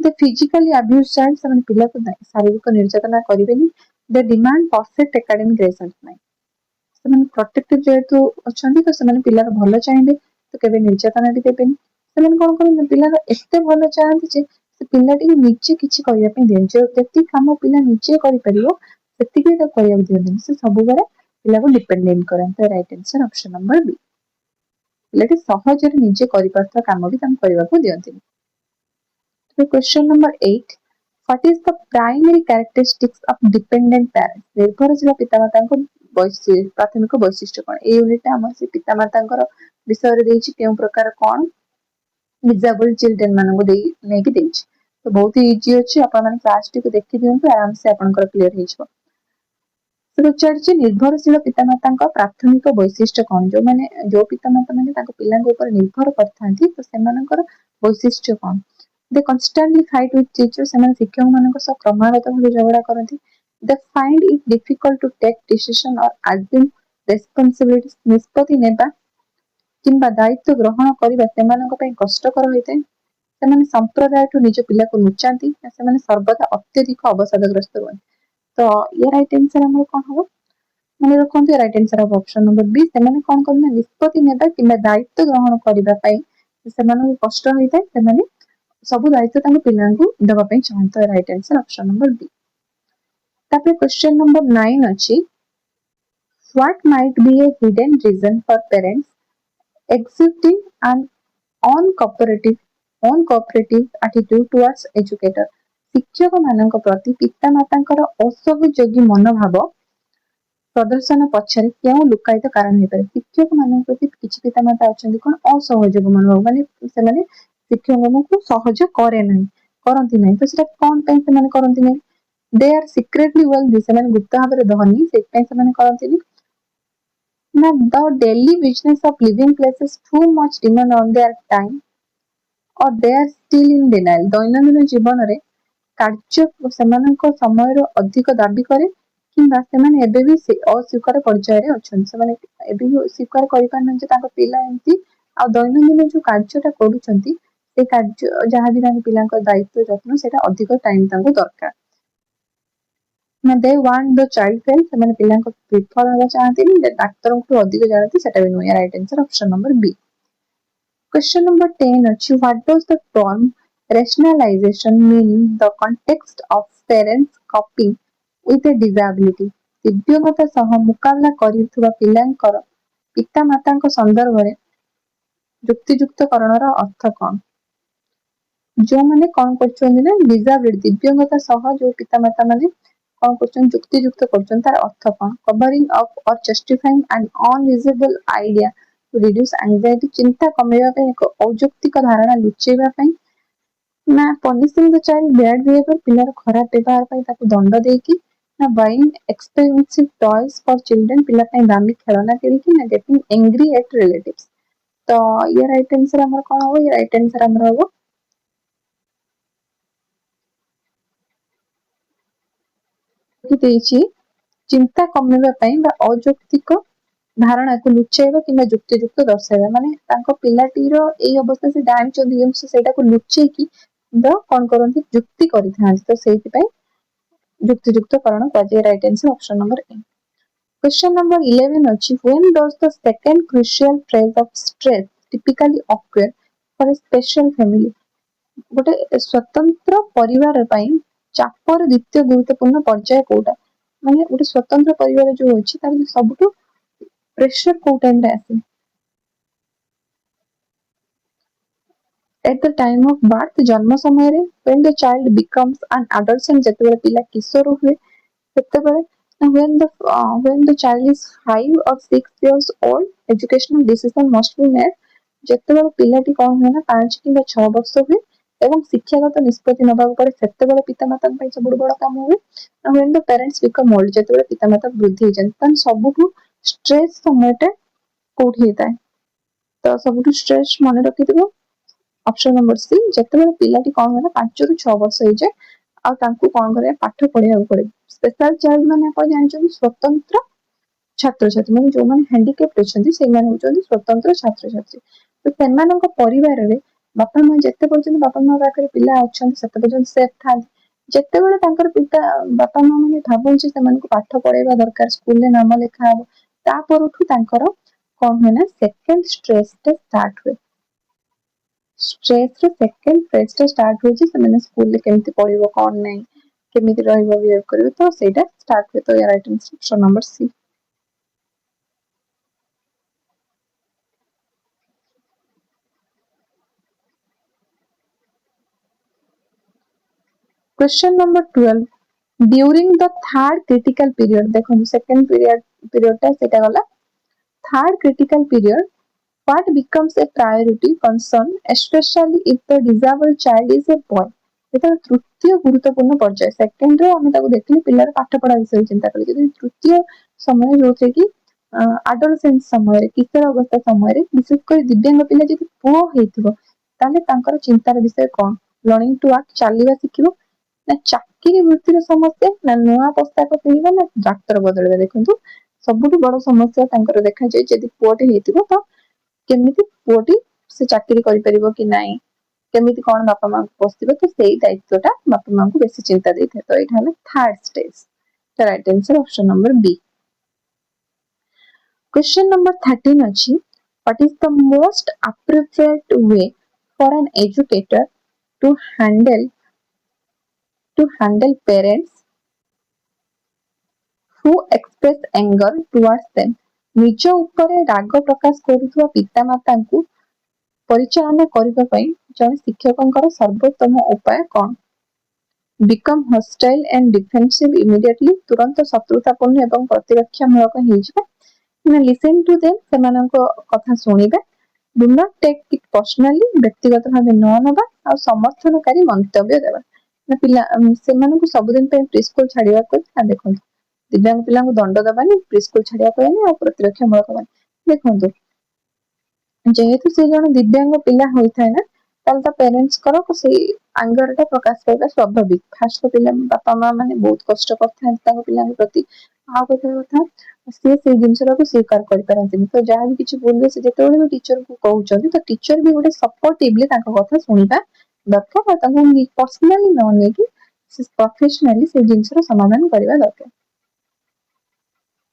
The physically abused child, ସେମାନେ ପିଲାକୁ ଶାରୀରିକ ନିର୍ଯାତନା କରିବେନି। They demand perfect academic results ନାହିଁ। ସେମାନେ ପ୍ରୋଟେକ୍ଟିଭ ଯେହେତୁ ଅଛନ୍ତି ତ ସେମାନେ ପିଲାର ଭଲ ଚାହିଁବେ, ତ କେବେ ନିର୍ଯାତନା ବି ଦେବେନି। ସେମାନେ କଣ କରନ୍ତି, ପିଲାର ଏତେ ଭଲ ଚାହାନ୍ତି ଯେ ସେ ପିଲାଟିକୁ ନିଜେ କିଛି କରିବା ପାଇଁ ଦିଅନ୍ତି। ଯେତିକି କାମ ପିଲା ନିଜେ କରିପାରିବ ସେତିକି ତାକୁ କରିବାକୁ ଦିଅନ୍ତିନି, ସେ ସବୁବେଳେ ପିଲାକୁ ଡିପେଣ୍ଡେଣ୍ଟ କରନ୍ତି। ରାଇଟ୍ ଆନ୍ସର ଅପସନ ନମ୍ବର ବି। ପିଲାଟି ସହଜରେ ନିଜେ କରିପାରୁଥିବା କାମ ବି ତାଙ୍କୁ କରିବାକୁ ଦିଅନ୍ତିନି। Question number 8, what is the primary characteristics of dependent parents? ନିର୍ଭରଶୀଳ ପିତାମାତାଙ୍କ ପ୍ରାଥମିକ ବୈଶିଷ୍ଟ୍ୟ କଣ? ଏଇ ୟୁନିଟ ଆମର ସେ ପିତାମାତାଙ୍କର ବିଷୟରେ ଦେଇଛି, କେଉଁ ପ୍ରକାର କଣ ଡିସାବଲ୍ଡ ଚିଲଡ୍ରେନ ମାନଙ୍କୁ ନେଇକି ଦେଇଛି। ତ ବହୁତ ଇଜି ଅଛି, ଆପଣମାନେ କ୍ଲାସଟିକୁ ଦେଖିଦିଅନ୍ତୁ, ଆରାମସେ ଆପଣଙ୍କର କ୍ଲିୟର ହେଇଯିବ। ସେ ପଚାରିଛି ନିର୍ଭରଶୀଳ ପିତାମାତାଙ୍କ ପ୍ରାଥମିକ ବୈଶିଷ୍ଟ୍ୟ କଣ? ଯୋଉ ପିତାମାତା ମାନେ ତାଙ୍କ ପିଲାଙ୍କ ଉପରେ ନିର୍ଭର କରିଥାନ୍ତି ତ ସେମାନଙ୍କର ବୈଶିଷ୍ଟ୍ୟ କଣ? They constantly fight with teachers, ସେମାନେ ଶିକ୍ଷକ ମାନଙ୍କ ସହ କ୍ରମାଗତ ଭାବେ ଝଗଡା କରନ୍ତି। They find it difficult to take decision or assume responsibilities, ନିଷ୍ପତ୍ତି ନେବା କିମ୍ବା ଦାୟିତ୍ୱ ଗ୍ରହଣ କରିବା ସେମାନଙ୍କ ପାଇଁ କଷ୍ଟକର ହୋଇଥାଏ। ସେମାନେ ସମ୍ପ୍ରଦାୟଠୁ ନିଜ ପିଲାକୁ ଲୁଚାନ୍ତି, ସେମାନେ ସର୍ବଦା ଅତ୍ୟଧିକ ଅବସାଦଗ୍ରସ୍ତ ରୁହନ୍ତି। ତ ଇଏ ରାଇଟ୍ ଆନ୍ସର ଆମର କଣ ହବ? ମନେ ରଖନ୍ତୁ, ରାଇଟ୍ ଆନ୍ସର ହବ ଅପସନ ନମ୍ବର ବି। ସେମାନେ କଣ କରନ୍ତି, ନିଷ୍ପତ୍ତି ନେବା କିମ୍ବା ଦାୟିତ୍ୱ ଗ୍ରହଣ କରିବା ପାଇଁ ସେମାନଙ୍କୁ କଷ୍ଟ ହୋଇଥାଏ, ସେମାନେ ସବୁ ଦାୟିତ୍ୱ ତାଙ୍କ ପିଲାଙ୍କୁ ଦେବା ପାଇଁ ଚାହାନ୍ତି। ରାଇଟ୍ ଆନ୍ସର ଅପସନ ନମ୍ବର ବି। ତାପରେ କ୍ୱେଶ୍ଚନ ନମ୍ବର 9 ଅଛି, what might be a hidden reason for parents exhibiting an uncooperative attitude towards educator? ଶିକ୍ଷକ ମାନଙ୍କ ପ୍ରତି ପିତାମାତାଙ୍କର ଅସହଯୋଗୀ ମନୋଭାବ ପ୍ରଦର୍ଶନ ପଛରେ କେଉଁ ଲୁକାୟିତ କାରଣ ହେଇପାରେ? ଶିକ୍ଷକ ମାନଙ୍କ ପ୍ରତି କିଛି ପିତାମାତା ଅଛନ୍ତି କଣ ଅସହଯୋଗ ମନୋଭାବ, ମାନେ ସେମାନେ ଶିକ୍ଷକଙ୍କୁ ସହଜ କରନ୍ତି ନାହିଁ। ତ ସେଟା କଣ ପାଇଁ ସେମାନେ କରନ୍ତି ନାହିଁ? दे आर सिक्रेटली वेल्दी ସେମାନେ ଗୁପ୍ତ ଭାବରେ ଧନୀ ସେଥିପାଇଁ ସେମାନେ କରନ୍ତିନି ନା the daily business of living places too much demand on their time or they are still in denial ଦୈନନ୍ଦିନ ଜୀବନରେ କାର୍ଯ୍ୟ ସେମାନଙ୍କ ସମୟର ଅଧିକ ଦାବି କରେ କିମ୍ବା ସେମାନେ ଏବେ ବି ଅସ୍ୱୀକାର ପର୍ଯ୍ୟାୟରେ ଅଛନ୍ତି ସେମାନେ ଏବେ ବି ସ୍ୱୀକାର କରିପାରୁନାହାନ୍ତି ଯେ ତାଙ୍କ ପିଲା ଏମିତି ଆଉ ଦୈନନ୍ଦିନ ଯୋଉ କାର୍ଯ୍ୟଟା କରୁଛନ୍ତି ସେ କାର୍ଯ୍ୟ ଯାହାବି ତାଙ୍କ ପିଲାଙ୍କ ଦାୟିତ୍ୱ ଯତ୍ନ ସେଇଟା ଅଧିକ ଟାଇମ ତାଙ୍କୁ ଦରକାର ନା they want the child well ସେମାନେ ପିଲାଙ୍କ ବିଫଳ ହେବା ଚାହାନ୍ତିନି ଡାକ୍ତରଙ୍କଠୁ ଅଧିକ ଜାଣନ୍ତି ସେଟା ବି ନୁହେଁ ରାଇଟ୍ ଆନ୍ସର ଅପସନ ନମ୍ବର ବି Question number 10 ଅଛି what does the term rationalization mean in the context of parents coping with a disability ଦିବ୍ୟଙ୍ଗତା ସହ ମୁକାବିଲା କରୁଥିବା ପିଲାଙ୍କର ପିତାମାତାଙ୍କ ସନ୍ଦର୍ଭରେ ଯୁକ୍ତିଯୁକ୍ତକରଣର ଅର୍ଥ କଣ ଯୋଉମାନେ କଣ କରୁଛନ୍ତି ନା ଡିସାବିଲିଟି ଦିବ୍ୟଙ୍ଗତା ସହ ଯୋଉ ପିତାମାତା ମାନେ କଣ କରୁଛନ୍ତି ଯୁକ୍ତିଯୁକ୍ତ କରୁଛନ୍ତି ତାର ଅର୍ଥ କଣ କଭରିଂ ଅଫ୍ ଅର୍ ଜଷ୍ଟିଫାଇଂ ଆନ୍ ଅନରିଜନେବଲ ଆଇଡିଆ ଟୁ ରିଡ୍ୟୁସ ଆଂଜାଇଟି ଚିନ୍ତା କମେଇବା ପାଇଁ ଏକ ଅଯୌକ୍ତିକ ଧାରଣା ଲୁଚେଇବା ପାଇଁ ନା ପନିସିଂ ଦ ଚାଇଲ୍ଡ ବ୍ୟାଡ୍ ବିହେଭିୟର ପିଲାର ଖରାପ ବ୍ୟବହାର ପାଇଁ ତାକୁ ଦଣ୍ଡ ଦେଇକି ନା ବାଇଂ ଏକ୍ସପେନ୍ସିଭ ଟଏଜ ଫର ଚିଲଡ୍ରେନ ପିଲା ପାଇଁ ଦାମୀ ଖେଳନା କିଣିକି ନା ଗେଟିଂ ଏଂଗ୍ରି ଏଟ୍ ରିଲେଟିଭ୍ସ ତ ଇଏ ରାଇଟ୍ ଆନ୍ସର ଆମର କଣ ହବ ଇଏ ରାଇଟ୍ ଆନ୍ସର ଆମର ହବ ଦେଇଛି ଚିନ୍ତା କମେଇବା ପାଇଁ ବା ଅଯୌକ୍ତିକ ଧାରଣାକୁ ଲୁଚେଇବା କିମ୍ବା ଯୁକ୍ତିଯୁକ୍ତ ଦର୍ଶାଇବା ମାନେ ତାଙ୍କ ପିଲାଟିର ଏଇ ଅବସ୍ଥା ସେ ଜାଣିଛନ୍ତି ସେଇଟାକୁ ଲୁଚେଇକି କଣ କରନ୍ତି ଯୁକ୍ତି କରିଥାନ୍ତି ତ ସେଇଥିପାଇଁ ଯୁକ୍ତିଯୁକ୍ତକରଣ କୁହାଯାଏ right answer option number A Question number 11 ଅଛି when does the second crucial phase of stress typically occur for a special family ଗୋଟେ ସ୍ୱତନ୍ତ୍ର ପରିବାର ପାଇଁ ଚାପର ଦ୍ୱିତୀୟ ଗୁରୁତ୍ୱପୂର୍ଣ୍ଣ ପର୍ଯ୍ୟାୟ କୋଉଟା ମାନେ ଗୋଟେ ସ୍ୱତନ୍ତ୍ର ପରିବାର ଯୋଉ ଅଛି ତାର ସବୁଠୁ ପ୍ରେସର କୋଉ ଟାଇମରେ ଆସେ at the time of birth ଜନ୍ମ ସମୟରେ when the child becomes an adolescent ଯେତେବେଳେ ପିଲା କିଶୋର ହୁଏ ସେତେବେଳେ when the child is 5 or 6 years old educational decision must be made ଯେତେବେଳେ ପିଲାଟି କଣ ହୁଏ ନା 5 କିମ୍ବା 6 ବର୍ଷ ହୁଏ ଏବଂ ଶିକ୍ଷାଗତ ନିଷ୍ପତ୍ତି ନେବାକୁ ପଡେ ସେତେବେଳେ ପିତାମାତାଙ୍କ ପାଇଁ ସବୁଠୁ ବଡ କାମ ହୁଏ when the parents become old ଯେତେବେଳେ ପିତାମାତା ବୃଦ୍ଧି ହେଇଯାନ୍ତି ତାହେଲେ ସବୁଠୁ ଷ୍ଟ୍ରେସ୍ ସମୟଟା କୋଉଠି ହେଇଥାଏ ତ ସବୁଠୁ ଷ୍ଟ୍ରେସ୍ ମନେ ରଖିଥିବ ଅପସନ ନମ୍ବର ସି ଯେତେବେଳେ ପିଲାଟି କଣ ହୁଏ ନା 5 ରୁ 6 ବର୍ଷ ହେଇଯାଏ ଆଉ ତାଙ୍କୁ କଣ କରିବା ପାଠ ପଢିବାକୁ ପଡେ ସ୍ପେଶାଲ ଚାଇଲ୍ଡ ମାନେ ଆପଣ ଜାଣିଛନ୍ତି ସ୍ୱତନ୍ତ୍ର ଛାତ୍ରଛାତ୍ରୀ ମାନେ ଯୋଉମାନେ ହ୍ୟାଣ୍ଡିକ୍ୟାପ୍ଟ ଅଛନ୍ତି ସେଇମାନେ ହଉଛନ୍ତି ସ୍ୱତନ୍ତ୍ର ଛାତ୍ରଛାତ୍ରୀ ତ ସେମାନଙ୍କ ପରିବାରରେ ବାପା ମା ଯେତେ ପର୍ଯ୍ୟନ୍ତ ବାପା ମା ପାଖରେ ପିଲା ଅଛନ୍ତି ସେତେ ପର୍ଯ୍ୟନ୍ତ ସେଫ୍ ଥାନ୍ତି ଯେତେବେଳେ ତାଙ୍କର ପିତା ବାପା ମା ମାନେ ଭାବନ୍ତି ସେମାନଙ୍କୁ ପାଠ ପଢେଇବା ଦରକାର ସ୍କୁଲରେ ନାମ ଲେଖା ହବ ତା ପରଠୁ ତାଙ୍କର କଣ ହୁଏ ନା ସେକେଣ୍ଡ ଷ୍ଟ୍ରେସ୍ ଟା ଷ୍ଟାର୍ଟ ହୁଏ ଷ୍ଟ୍ରେସ୍ ର ସେକେଣ୍ଡ ଫେଜ୍ ଟା ଷ୍ଟାର୍ଟ ହଉଛି ସେମାନେ ସ୍କୁଲରେ କେମିତି ପଢିବ କଣ ନାହିଁ କେମିତି ରହିବ ବିହେଭ୍ କରିବ ତ ସେଇଟା ଷ୍ଟାର୍ଟ ହୁଏ ତ right answer option number C Question number 12 during the third critical period ଦେଖନ୍ତୁ second period ଟା ସେଇଟା ଗଲା third critical period what becomes a priority concern especially if the disabled child is a boy ଯେତେବେଳେ ତୃତୀୟ ଗୁରୁତ୍ୱପୂର୍ଣ୍ଣ ପର୍ଯ୍ୟାୟ ସେକେଣ୍ଡରେ ଆମେ ତାକୁ ଦେଖିଲେ ପିଲାର ପାଠ ପଢା ବିଷୟରେ ଚିନ୍ତା କଲେ ଯଦି ତୃତୀୟ ସମୟ ଯୋଉଥିରେ କି ଆଡୋଲସେନ୍ସ ସମୟରେ କିଶୋର ଅବସ୍ଥା ସମୟରେ ବିଶେଷ କରି ଦିବ୍ୟାଙ୍ଗ ପିଲା ଯଦି ପୁଅ ହେଇଥିବ ତାହେଲେ ତାଙ୍କର ଚିନ୍ତାର ବିଷୟ କଣ ଲର୍ଣ୍ଣିଂ ଟୁ ୱାକ୍ ଚାଲିବା ଶିଖିବ ନା ଚାକିରି ବୃତ୍ତିର ସମସ୍ୟା ନା ନୂଆ ପୋଷାକ ପିନ୍ଧିବା ନା ଡାକ୍ତର ବଦଳିବା ଦେଖନ୍ତୁ ସବୁଠୁ ବଡ ସମସ୍ୟା ତାଙ୍କର ଦେଖାଯାଏ ଯଦି ପୁଅଟେ ହେଇଥିବ ତ କେମିତି ପୁଅଟି ସେ ଚାକିରି କରିପାରିବ କି ନାହିଁ କେମିତି କଣ ବାପା ମାଙ୍କୁ ପୋଷିବ ତ ସେଇ ଦାୟିତ୍ୱ ଟା ବାପା ମାଙ୍କୁ ବେଶୀ ଚିନ୍ତା ଦେଇଥାଏ ତ ଏଇଟା ହେଲା ଥାର୍ଡ ଷ୍ଟେଜ ତ ରାଇଟ୍ ଆନ୍ସର ଅପସନ ନମ୍ବର ବି Question number 13 ଅଛି what is the most appropriate way for an educator to handle parents who express anger towards them ନିଜ ଉପରେ ରାଗ ପ୍ରକାଶ କରୁଥିବା ପିତାମାତାଙ୍କୁ ପରିଚାଳନା କରିବା ପାଇଁ ଜଣେ ଶିକ୍ଷକଙ୍କର ସର୍ବୋତ୍ତମ ଉପାୟ କଣ become hostile and defensive immediately ତୁରନ୍ତ ଶତ୍ରୁତାପୂର୍ଣ୍ଣ ଏବଂ ପ୍ରତିରକ୍ଷାମୂଳକ ହେଇଯିବା ନା listen to them ସେମାନଙ୍କ କଥା ଶୁଣିବା do not take it personally ବ୍ୟକ୍ତିଗତ ଭାବେ ନ ନେବା ଆଉ ସମର୍ଥନକାରୀ ମନ୍ତବ୍ୟ ଦେବା ना पिला सेमानंकु सबुदिन पे प्रिस्कुल छाड़िया को ना देखंतु दिव्यांग पिलांकु दंड दबानी प्रिस्कुल छाड़िया को आ प्रतिरक्षा मूलक देखंतु जेहेतु से जन दिव्यांग पिला होइथाय ना ताल ता पेरेंट्स करो से आंगर टा प्रकाश पाइबा स्वाभाविक फास्ट तो पिला बापा मां माने बहुत कष्ट करथाय तांको पिलांक प्रति आ କଥା से जिनसरा को स्वीकार कर पारंती तो जहाँ भी किछि बोलबे से जेतेबेले भी टीचर को कहउचंदी तो टीचर भी गोटे सपोर्टिवली तांको कथा सुनिबा दरकार और तांको पर्सनली न नेकी से प्रोफेशनली से जिनसरा समाधान करबा दरकार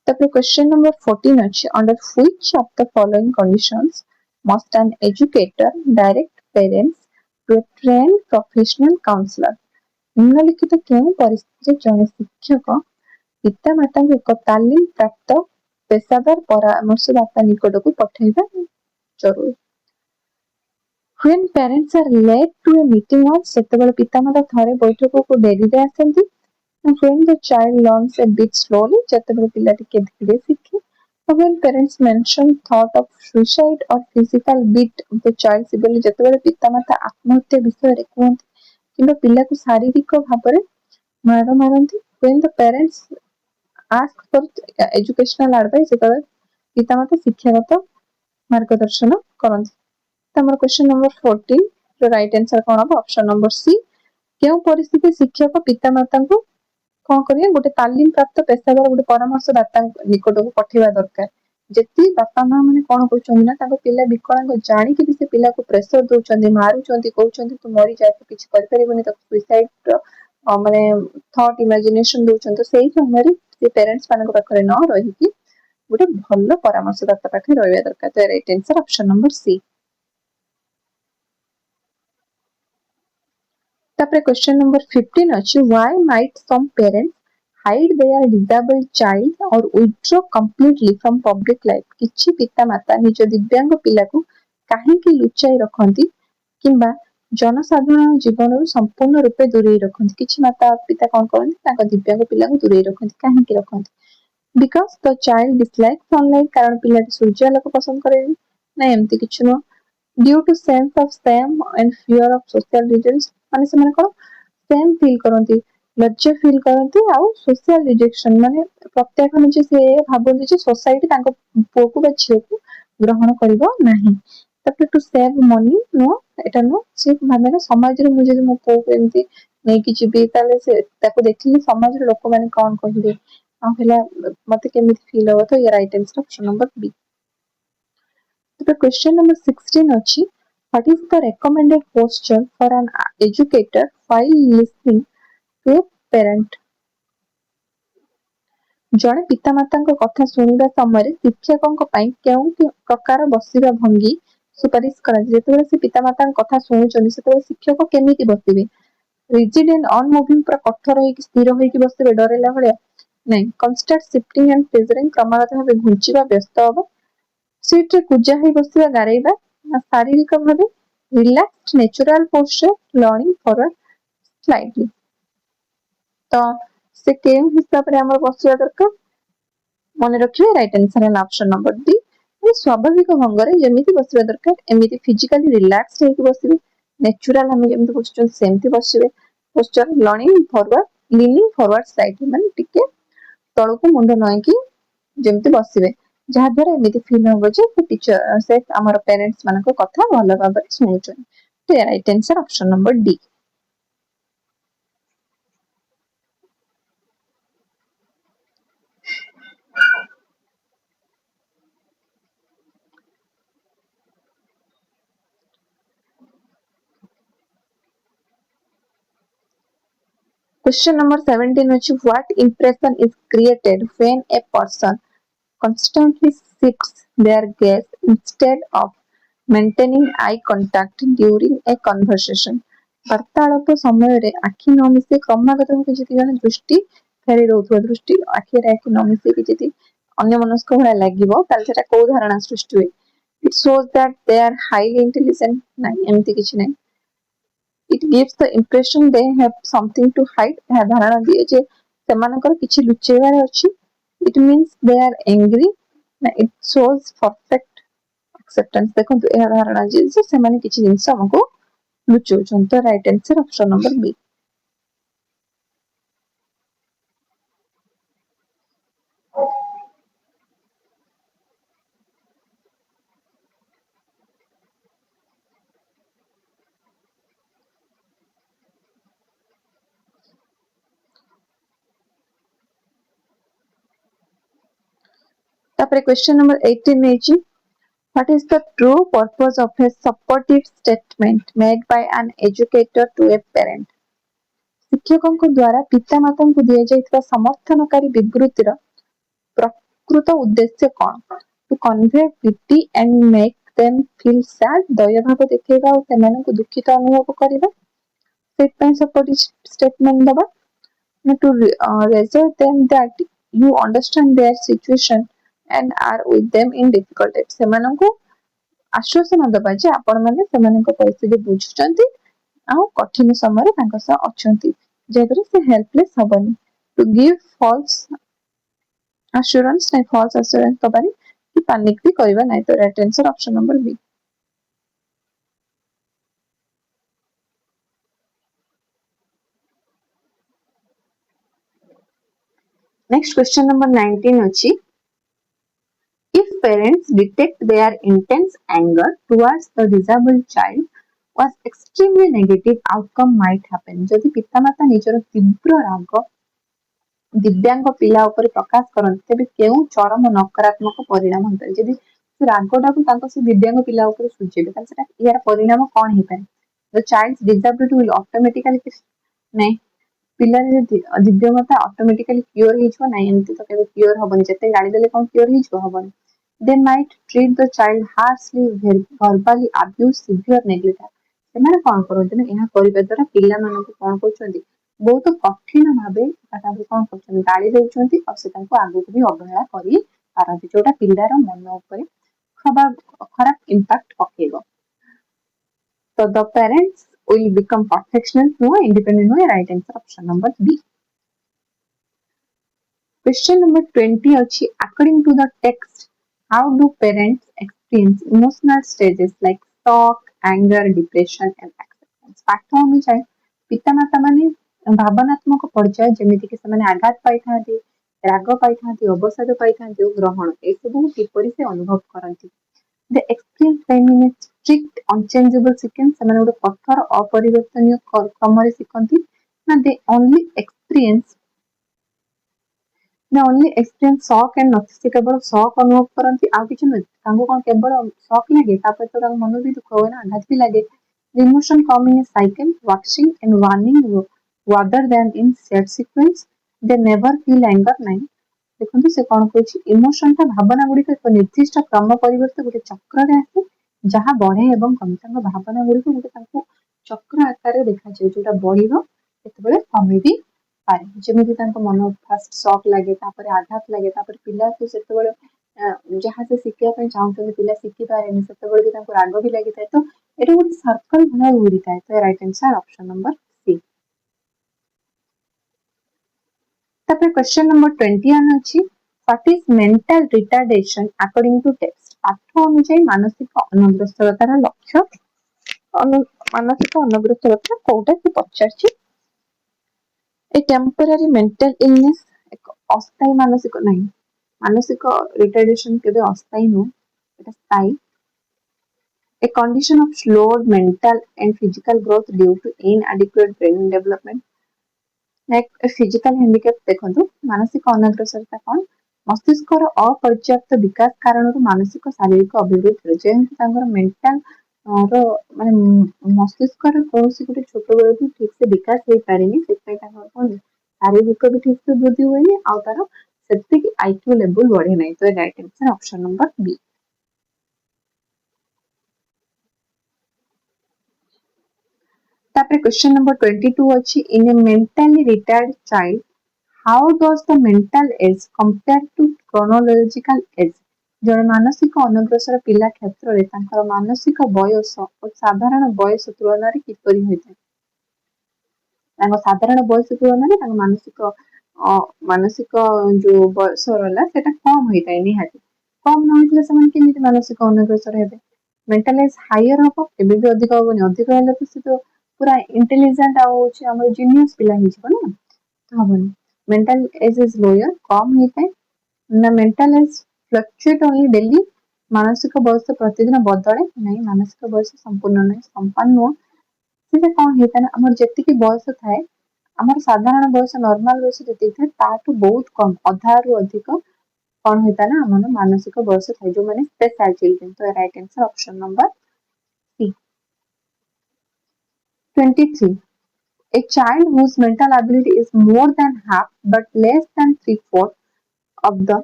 तापर क्वेश्चन नंबर 14 अछि under which of the following conditions must an educator direct parents to a trained professional counselor निम्नलिखित केउं परिस्थिति जने शिक्षक पिता माता को एक तालीम प्राप्त पेशादार परामर्शदाता निकट को पठाइबा जरूरी when parents are late to a meeting or सेतेबेले पिता माता थरे बैठक को डेरी रे आसंती when the child learns a bit slowly जेतेबेले पिला टिके धीरे शिखे when parents mention thought of suicide or physical beat of the child सिबेले जेतेबेले पिता माता आत्महत्या विषय रे कहंती किंबा पिला को शारीरिक भाबरे मार मारंती when the parents ask for educational advice जेतेबेले पिता माता शिक्षागत मार्गदर्शन करंती तमर क्वेश्चन नंबर 14 जो राइट आंसर कोन हो ऑप्शन नंबर सी केउ परिस्थिति शिक्षक पिता माता को कौन करिए गोटे तालीम प्राप्त पेशादार गोटे परामर्शदाता निकट को पठेवा दरकार जेती बापा मां माने कोन कहउछन ना ताको पिला विकलांग जानि कि से पिला को प्रेशर दोचंदी मारुचंदी कहउचंदी तू मरि जाय तो किछ कर परिबनी तो सुसाइड माने थॉट इमेजिनेशन दोचंदी तो सेही समय रे से पेरेंट्स माने को पाखरे न रही कि गोटे भल्लो परामर्शदाता पाखे रहइबा दरकार तो right answer option number C तापर क्वेश्चन नंबर 15 अछि why might some parents hide their disabled child or withdraw completely from public life किछि पिता माता निज दिव्यांग पिला को काहे कि लुचाई रखंती किंबा जनसाधारण जीवन संपूर्ण रूपे दूरे रखंती किछि माता पिता कोन करंती ताका दिव्यांग पिला को दूरे रखंती काहे कि रखंती because the child dislikes online कारण पिला सूर्यालोक पसंद करे ना एमती किछु न due to sense of shame and fear of social reasons माने से माने कोन सेम फील करंती लज्जा फील करंती आ सोशल रिजेक्शन माने प्रत्याख्यान जे से भाबंती जे सोसाइटी तांको पुओ को बा झियो को ग्रहण करिवो नाही तापर to save money no Etah no से भाबना समाज रे मुझे मो पुओ को एमती नै कि जिबे ताले से ताको देखिले समाज रे लोक माने कोन कहिबे आ हेला मते केमिति फील हो तो ये right answer option number B तापर क्वेश्चन नंबर 16 अछि what is the recommended posture for an educator while listening to a parent जड़े पितामाता कथा शुणा समय शिक्षकों केउ प्रकार बसिबा भंगी सुपारिश करा से पितामाता कथा शुणुचंदी से शिक्षक केमिति बसिबे रिजिड एंड अनमुविंग पूरा कठोर होइकी स्थिर होइकी बसिबे डरेला भलिया नहीं कांस्टेंट शिफ्टिंग एंड प्रेजरिंग क्रमागत भाबे घुंचिबा व्यस्त होबा सीट रे कुजा होई बसिबा गारेबा शारीरिक भाबे relaxed natural posture learning forward slightly तो से केम हिसाब रे हमर बसिया दरकार मन रखिए राइट आंसर है ऑप्शन नंबर डी स्वाभाविक ढंग रे जेमिति बसिबा दरकार एमिति फिजिकली रिलैक्स्ड होइकी बसिबे नेचुरल हम जेमिति बसचन सेमति बसिबे posture learning forward leaning forward slightly माने टिके तळ को मुंड नय कि जेमिति बसिबे जहा द्वारा एमिति फील होबो जे टीचर से हमर पेरेंट्स मानको कथा भलो भाबरे सुनुचन तो right answer option number D Question number 17 which what impression is created when a person constantly shifts their gaze instead of maintaining eye contact during a conversation वार्तालाप समय रे आखि न मिसे क्रमागत भाबे जति जने दृष्टि फेरी दउथबो दृष्टि आखि रे आखि न मिसे कि जति अन्य मनस्क भला लागिवो ताल सेटा को धारणा सृष्टि होय it shows that they are highly intelligent नाही एमति किछ नाही it gives the impression they have something to hide ଏହା धारणा दिए जे ସେମାନଙ୍କର କିଛି ଲୁଚେଇବାର ଅଛି it means they are angry it shows perfect acceptance ଦେଖନ୍ତୁ ଏହା धारणा ଯେ ସେମାନେ କିଛି ଜିନିଷ ଆମକୁ ଲୁଚଉଛନ୍ତି ତ right answer option number B तापर क्वेश्चन नंबर 18 है what is the true purpose of a supportive statement made by an educator to a parent शिक्षकों द्वारा पितामाता को दिया जायतिबा समर्थनकारी विवृत्तिर प्रकृत उद्देश्य कौन to convey pity and make them feel sad दया भाव देखैबा और सेमानकु दुखित अनुभव करबा सेट पय सपोर्टिव स्टेटमेंट दबा ना to reassure them that you understand their situation and are with them in difficult times सेमानकु आश्वासन दबा जे आपण माने सेमानक परिस्थिति बुझुचंती आ कठिन समय रे तांका सह अछंती जेकरे से हेल्पलेस हबनी टू गिव फॉल्स assurance नहीं false assurance दबानी कि पैनिक भी करबा नहीं तो right answer option number B next question number 19 अछि if parents detect their intense anger towards the disabled child was extremely negative outcome might happen जदि पितामाता निजर तीव्र राग दिव्यांग पिला ऊपर प्रकाश करते तेबे केउ चरम नकारात्मक परिणाम होतै जदि से रागटा को तांको से दिव्यांग पिला ऊपर सुझेबे ताल सेटा यार परिणाम कोन हे पाए the child disability will automatically नहीं पिला दिव्यांगता ऑटोमेटिकली क्योर हिजो नहीं एमती तो केबे क्योर हबनी जते गाड़ी देले कोन क्योर हिजो हबनी they might treat the child harshly verbally abuse severe neglect ସେମାନେ କଣ କରନ୍ତି ନା ଏହା କରିବା ଦ୍ୱାରା ପିଲାମାନଙ୍କୁ କଣ କରୁଛନ୍ତି ବହୁତ କଠିନ ଭାବେ ତାଙ୍କୁ କଣ କରୁଛନ୍ତି ଗାଳି ଦଉଛନ୍ତି ଆଉ ସେ ତାଙ୍କୁ ଆଗକୁ ବି ଅବହେଳା କରି ପାରନ୍ତି ଯୋଉଟା ପିଲାର ମନ ଉପରେ ଖରାପ ଇମ୍ପାକ୍ଟ ପକେଇବ ତ the parents will become perfectionist no independent no right answer option number B question number 20 ଅଛି according to the text how do parents experience emotional stages like shock anger depression and acceptance पाठ अनुसार पितामाता माने भावनात्मक पर्याय जेमिति कि ସେମାନେ आघात पाइथांती राग पाइथांती अवसाद पाइथांती और ग्रहण ए सब किपरि से अनुभव करंती the experience time in a strict unchangeable sequence ସେମାନେ ଗୋଟେ କଠୋର अपरिवर्तनीय क्रमରେ ଶିଖନ୍ତି ନା they only experience shock and not से केवल shock अनुभव करंती आ किछ न तांको कोन केवल shock लागे तापर तो तांको मन भी दुख होय ना आघात भी लागे the emotion come in a cycle waxing and waning rather than in set sequence they never feel anger नहीं देखंतु से कोन कहछि इमोशन ता भावना गुडी एक निर्दिष्ट क्रम परिवर्तन गुटे चक्र रे आसे जहा बढ़े एवं कम तांको भावना गुडी गुटे तांको चक्र आकार रे देखा जाय जोटा बढ़िबो केतबेले कमी भी पारे जेमिति तांको मन फर्स्ट शॉक लागे तापर आघात लागे तापर पिला को सेतबेले जहा से शिक्षा ପାଇଁ ଚାହୁଁଛନ୍ତି ପିଲା ଶିଖି ପାରେନି ସେତେବେଳେ ବି ତାଙ୍କୁ ରାଗ ବି ଲାଗିଥାଏ ତ ଏଟା ଗୋଟେ सर्कल भला घूरिଥାଏ ତ right answer option number C तापर क्वेश्चन नंबर 21 अछि what is mental retardation according to text पाठ अनुसार मानसिक अनग्रस्ततार लक्ष्य मानसिक अनग्रस्तता कोउटा से पचारछि ए टेम्पररी मेंटल इलनेस एक अस्थायी मानसिक नहीं मानसिक रिटार्डेशन केबे अस्थायी नो एटा स्थायी a condition of slowed mental and physical growth due to inadequate brain development like a physical handicap देखंतु मानसिक अनग्रसरता कोन मस्तिष्कर अपर्याप्त विकास कारणରୁ ମାନସିକ ଶାରୀରିକ ଅଭିବୃଦ୍ଧି ଯେମିତି ତାଙ୍କର ମେଣ୍ଟାଲ ର ମାନେ ମସ୍ତିଷ୍କର କୌଣସି ଗୋଟେ ଛୋଟ ବେଳକୁ ଠିକ ସେ ବିକାଶ ହେଇପାରିନି ସେଥିପାଇଁ ତାଙ୍କର କଣ ଶାରୀରିକ ବି ଠିକ ସେ ବୃଦ୍ଧି ହୁଏନି ଆଉ ତାର ସେତିକି ଆଇକ୍ୟୁ ଲେଭେଲ ବଢେ ନାହିଁ ତ right answer option number B तापर क्वेश्चन नंबर 22 अछि in a mentally retard child how does the mental age compare to chronological age जड़े मानसिक अनग्रसर पिला क्षेत्र रे तांकर मानसिक बयस और साधारण बयस तुलना रे किपरि होइते तांको साधारण बयस तुलना रे तांको मानसिक जो बयस रहला सेटा कम होइताय निहाती कम न होइतले समान केमिति मानसिक अनग्रसर हेबे मेंटल एज हायर हबो एबे भी अधिक हेले तो से तो पूरा इंटेलिजेंट आ होछि हमर जीनियस पिला हि छिबो ना तो हबनी मेंटल एज इज लोअर कम होइताय ना mental as fluctuate only daily मानसिक बयस प्रतिदिन बदले नहीं मानसिक बयस संपूर्ण नहीं संपन्न सेटा कोन हेता ना हमर जेतिकी बयस थाए हमर साधारण बयस नॉर्मल बयस जेतिकी थाए ताटू बहुत कम अधा रु अधिक कौन होता ना हमर मानसिक बयस थाए जो माने स्पेशल चिल्ड्रन। तो right answer option number C. 23. A child whose mental ability is more than half but less than three-fourths of the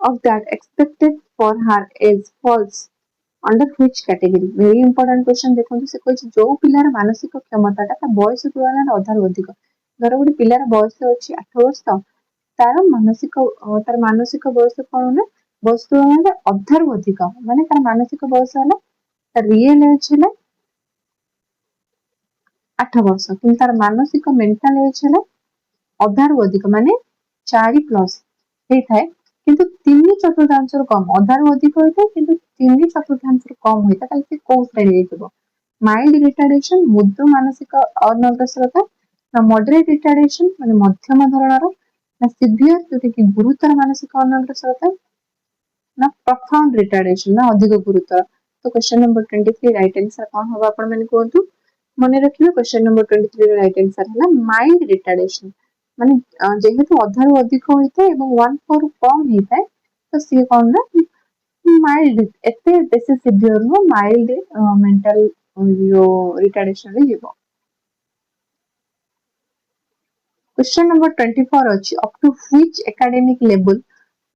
of that expected for her age falls under which category? Very important question देखो से कोई जो पिलार मानसिक क्षमता ता बयस तुलन अधार अधिक धर गोटे पिलार बयस अछि 8 वर्ष तार मानसिक बयस कौन ना बयस तुलन अधार अधिक माने तार मानसिक बयस है रियल एज है 8 वर्ष कि तार मानसिक मेंटल एज है अधार अधिक माने 4+ होता किंतु 3/4 कम अधार अधिक होता है किंतु 3/4 कम होता है से कौ श्रेणी माइल्ड रिटार्डेशन मुद्र मानसिक अनग्रसरता ना मॉडरेट रिटार्डेशन माने मध्यम धरणर ना सिवियर जोटा कि गुरुतर मानसिक अनग्रसरता ना प्रोफाउंड रिटार्डेशन ना अधिक गुरुतर। तो क्वेश्चन नंबर 23 राइट आंसर कौन होगा आपण माने कहतु मने रखियो question number 23 row right answer है माइल्ड रिटार्डेशन माने जेहेतु अधार अधिक होता है एवं 1/4 कम होता है तो सी कौन ना माइल्ड एते बेसी सिवियर नो माइल्ड मेंटल जो रिटार्डेशन रे जीवो। क्वेश्चन नंबर 24 अछि up to which academic level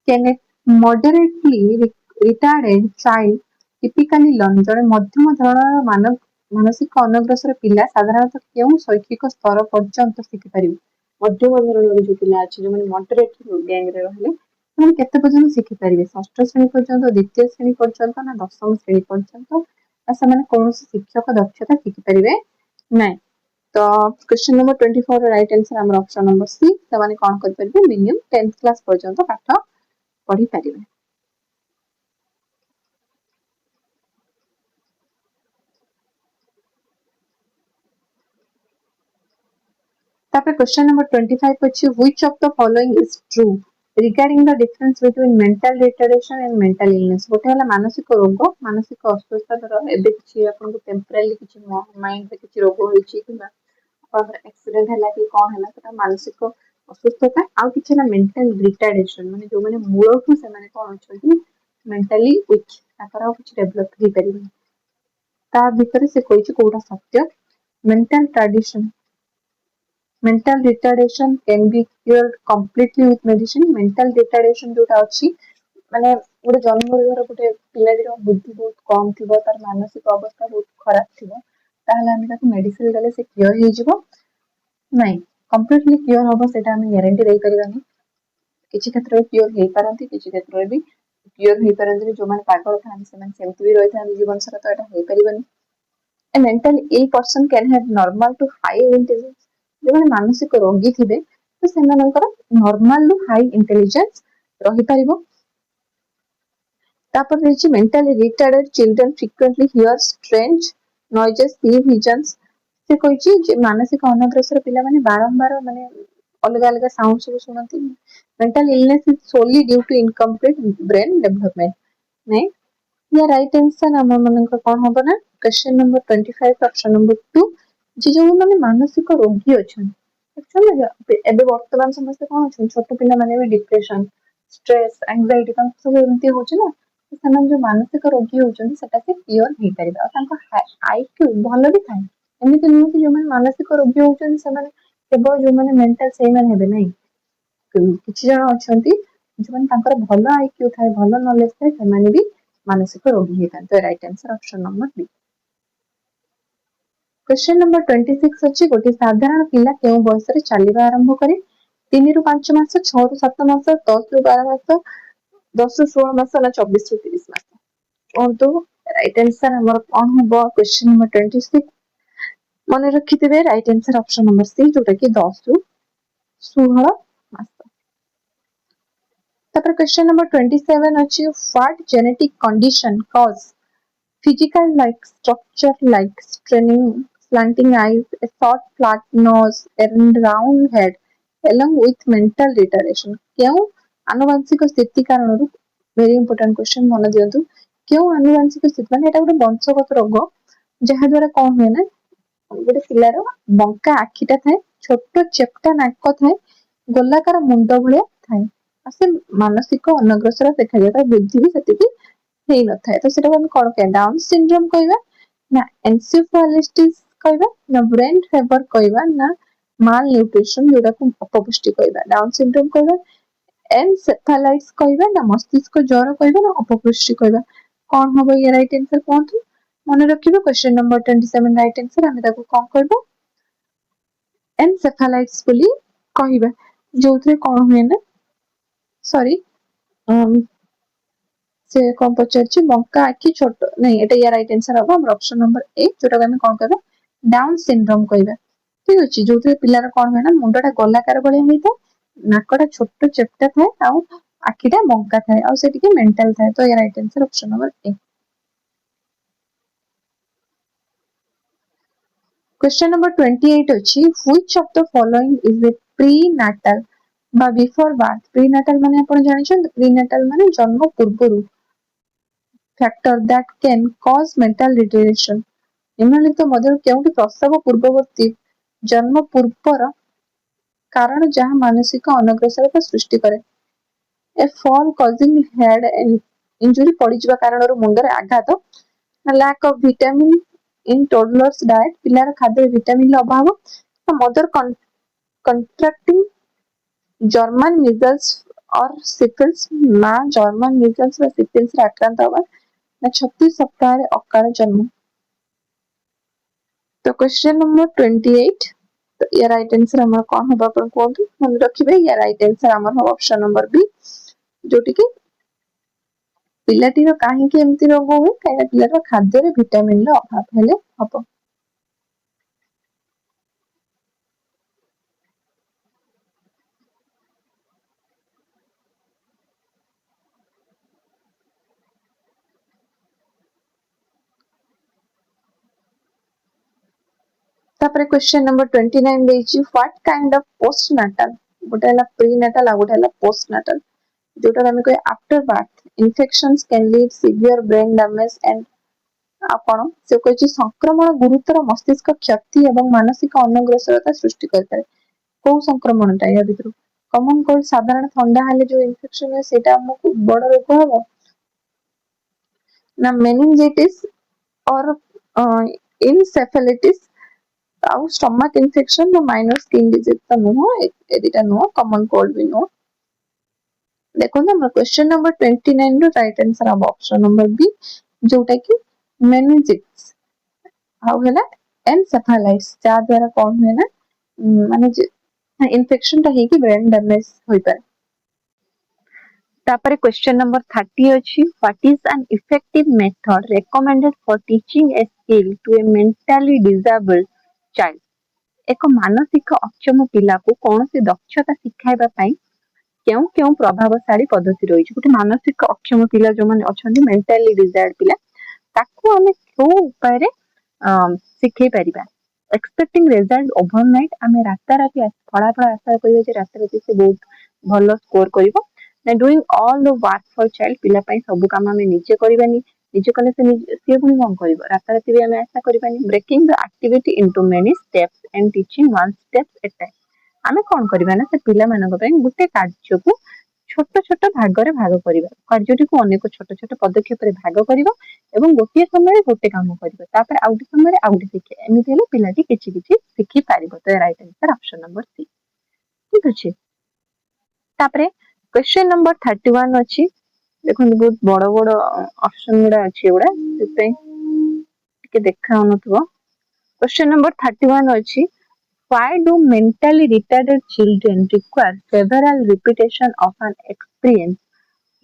can a moderately retarded child typically learn जड़े मध्यम धरणर मानसिक अनग्रसर पिला साधारणतः केउ शैक्षिक स्तर पर्यंत शिखि परिबे मध्यम धरणर जो पिला अछि जो माने मॉडरेट गैंग रे रहले माने केते पर्यंत शिखि परिबे षष्ठ श्रेणी पर्यंत द्वितीय श्रेणी पर्यंत ना दशम श्रेणी पर्यंत ऐसा माने कौन शिक्षक दक्षता शिखि परिबे नै। तो क्वेश्चन नंबर 24 राइट आंसर हमर ऑप्शन नंबर सी से माने कोन कर परिबे मिनिमम 10th क्लास पर्यंत पाठ पढ़ी परिबे। तापर क्वेश्चन नंबर 25 अछि which of the following is true regarding the difference between mental retardation and mental illness गोटे हला मानसिक रोग मानसिक अस्वस्थता धर एबे किछि आपन को टेम्पररी किछि माइंड रे किछि रोग होइछि किना और एक्सीडेंट हला कि कोन हला सेटा मानसिक अस्वस्थता आ किछि ना मेंटल रिटार्डेशन माने जो माने मूलठु से माने कोन अछि मेंटली वीक ताकर किछि डेवलप हे परिबे ता भितर से कोइछि कोडा सत्य mental retardation can be cured completely with medicine mental retardation जोटा अछि माने गोटे जन्म घर गोटे पिलाडीर बुद्धि बहुत कम थिबो तार मानसिक अवस्था बहुत खराब थिबो ताहले हम ताको मेडिसिन देले से क्योर हे जिवो नै कंप्लीटली क्योर होबो सेटा हम गारंटी दे परिबानी किछि क्षेत्र में क्योर हे पारंती किछि क्षेत्र में भी क्योर हे पारंती जो माने पागल थान से माने सेमति भी रहि थान जीवन सारा तो एटा हे परिबानी a mental a person can have normal to high intelligence जो माने मानसिक रोगी थिबे तो सेमानकर नॉर्मल टू हाई इंटेलिजेंस रहि परिबो। तापर रहिछि mentally retarded children frequently hear strange noises see visions से कहिछि जे मानसिक अनग्रसर पिला माने बारंबार माने अलग अलग साउंड सब सुनती mental illness is solely due to incomplete brain development नै या राइट आंसर हम मन को कोन होबो ना क्वेश्चन नंबर 25 ऑप्शन नंबर 2 जे जो माने मानसिक रोगी अछन एक्चुअली एबे वर्तमान समस्त कोन अछन छोट पिला माने भी डिप्रेशन स्ट्रेस एंजाइटी का सब एमती होछ ना समान जो मानसिक रोगी होछन सेटा से क्लियर हे परिबा और तांको आईक्यू भलो भी थाए एमिति नुह कि जो माने मानसिक रोगी होछन से माने केवल जो माने मेंटल से माने हेबे नै किछि जण अछंती जो माने तांकर भलो आईक्यू थाए भलो नॉलेज थाए से माने भी मानसिक रोगी हेतन। तो right answer option number B. Question number 26 अछि गोटे साधारण पिला केउ बयस रे चलिबा आरंभ करे 3 रु 5 मास 6 रु 7 मास 10 रु 12 मास 10 रु 16 मास ना 24 रु 30 मास और तो राइट आंसर हमर कोन होबो क्वेश्चन नंबर 26 मने रखिथिबे right answer option number C जोटा कि 10 रु 16 मास। तापर क्वेश्चन नंबर 27 अछि what genetic condition cause physical like structure like straining slanting eyes a short flat nose and round head along with mental retardation क्यों आनुवंशिक स्थिति कारण वेरी इंपोर्टेंट क्वेश्चन मन दियंतु क्यों आनुवंशिक स्थिति माने एटा गोटे वंशगत रोग जहा द्वारा कोन होय ना गोटे पिलार बंका आखिटा थाए छोट चेप्टा नाक थाए गोलाकार मुंड भलिया थाए से मानसिक अनग्रसर देखा जाए वृद्धि भी सेतिकी हेई न थाए तो सेटा हम कोन के डाउन सिंड्रोम कहबा ना एनसेफालिटिस कहबा ना ब्रेन फेवर कहबा ना माल न्यूट्रिशन जोटा को अपपुष्टि कहबा डाउन सिंड्रोम कहबा एनसेफालाइटिस कहबा ना मस्तिष्क ज्वर कहबा ना अपपुष्टि कहबा कौन हबो ये राइट आंसर कोनथु मन रखिबो क्वेश्चन नंबर 27 राइट आंसर हम ताको कोन करबो एनसेफालाइटिस बोली कहबा जोथरे कोन हुए ना सॉरी से कौन पचारछि बंका आखि छोट नहीं एटा या राइट आंसर हबो हम ऑप्शन नंबर 8 जोटा हम कोन कहबा डाउन सिंड्रोम कहबा ठीक अछि जोथरे पिलार कोन होय ना मुंडटा गोलाकार बळे हेइता नाकटा छोट चेपटा थाए आ आखिटा बंका थाए आ से टिके मेंटल थाए तो या right answer option number 8 question number 28 अछि which of the following is a प्रीनाटल बा बिफोर बर्थ प्रीनाटल माने आपण जानिछन प्रीनाटल माने जन्म पूर्वरु factor that can cause mental retardation निम्नलिखित मध्य केउटी प्रसव पूर्ववर्ती जन्म पूर्वर कारण जहां मानसिक अनग्रसरता सृष्टि करे a fall causing head injury पड़ी जिबा कारणरो मुंडरे आघात lack of vitamin in toddlers diet पिलार खाद्य विटामिन अभाव मदर कंट्रैक्टिंग जर्मन मिजल्स और सिफिल्स ना जर्मन मिजल्स व सिफिल्स रे आक्रांत हवा ना 36 सप्ताह रे अकाल जन्म तो क्वेश्चन नंबर 28 तो या राइट आंसर हमर कोन हबा अपन कोन मन रखिबे या राइट आंसर हमर हो ऑप्शन नंबर बी जोटी की पिलाटीर काहे के एमती रोग हुए काहे पिलार खाद्य रे विटामिन रो अभाव हेले हबो तापर क्वेश्चन नंबर 29 देछि व्हाट काइंड ऑफ पोस्टनाटल गोटेला प्रीनाटल आ गोटेला पोस्टनाटल जोटा हम कहे after birth infections can lead severe brain damage and आपण से कहछि संक्रमण गुरुतर मस्तिष्क क्षति एवं मानसिक अनग्रसरता सृष्टि करता है को संक्रमण ता या भितर कॉमन कोल्ड साधारण ठंडा हाले जो इन्फेक्शन है सेटा हमको बड़ रोग हबो ना मेनिंजाइटिस और इनसेफेलाइटिस आउ स्टमक इन्फेक्शन ना माइनर स्किन डिजीज त नुह एदिटा नुह कॉमन कोल्ड भी नुह देखो ना question number 29 row right answer अब ऑप्शन नंबर बी जोटा की मेनिंजाइटिस हाउ हैला एनसेफेलाइटिस जा द्वारा कोन हुए ना माने इन्फेक्शन ता हेकी ब्रेन डैमेज होई पारे तापर क्वेश्चन नंबर 30 अछि what is an effective method recommended for teaching a skill to a mentally disabled child एक मानसिक अक्षम पिला को कौन से दक्षता सिखाइबा पई केउ केउ प्रभावशाली पद्धति रही गोटे मानसिक अक्षम पिला जो माने अछंती मेंटली डिसेबल्ड पिला ताको हमें को उपाय रे सिखै परिबा एक्सपेक्टिंग रिजल्ट ओवरनाइट हमें राता राती फलाफल आशा करिवे जे राता राती से बहुत भलो स्कोर करिवो ना doing all the work for child पिला पई सब काम हमें निजे करबानी निजे कले से पुनी कोन करिवो राता राती भी हमें आशा करबानी breaking the activity into many steps and teaching one step at time हमें कोन करबा ना से पिला मानक पई गुटे कार्य को छोट छोट भाग रे भाग करिवो कार्यटी को अनेक छोट छोट पदक्षेप रे भाग करिवो एवं गोटे समय गोटे काम करिवो तापर आउट समय रे आउट सिखे एमिति हेले पिलाटी किछि किछि सिखि पारिबो तो right answer option number C ठीक अछि तापर क्वेश्चन नंबर 31 अछि देखो बहुत बड़ बड़ ऑप्शन गुडा अछि गुडा से के देखा होनथबो क्वेश्चन नंबर 31 अछि why do mentally retarded children require several repetition of an experience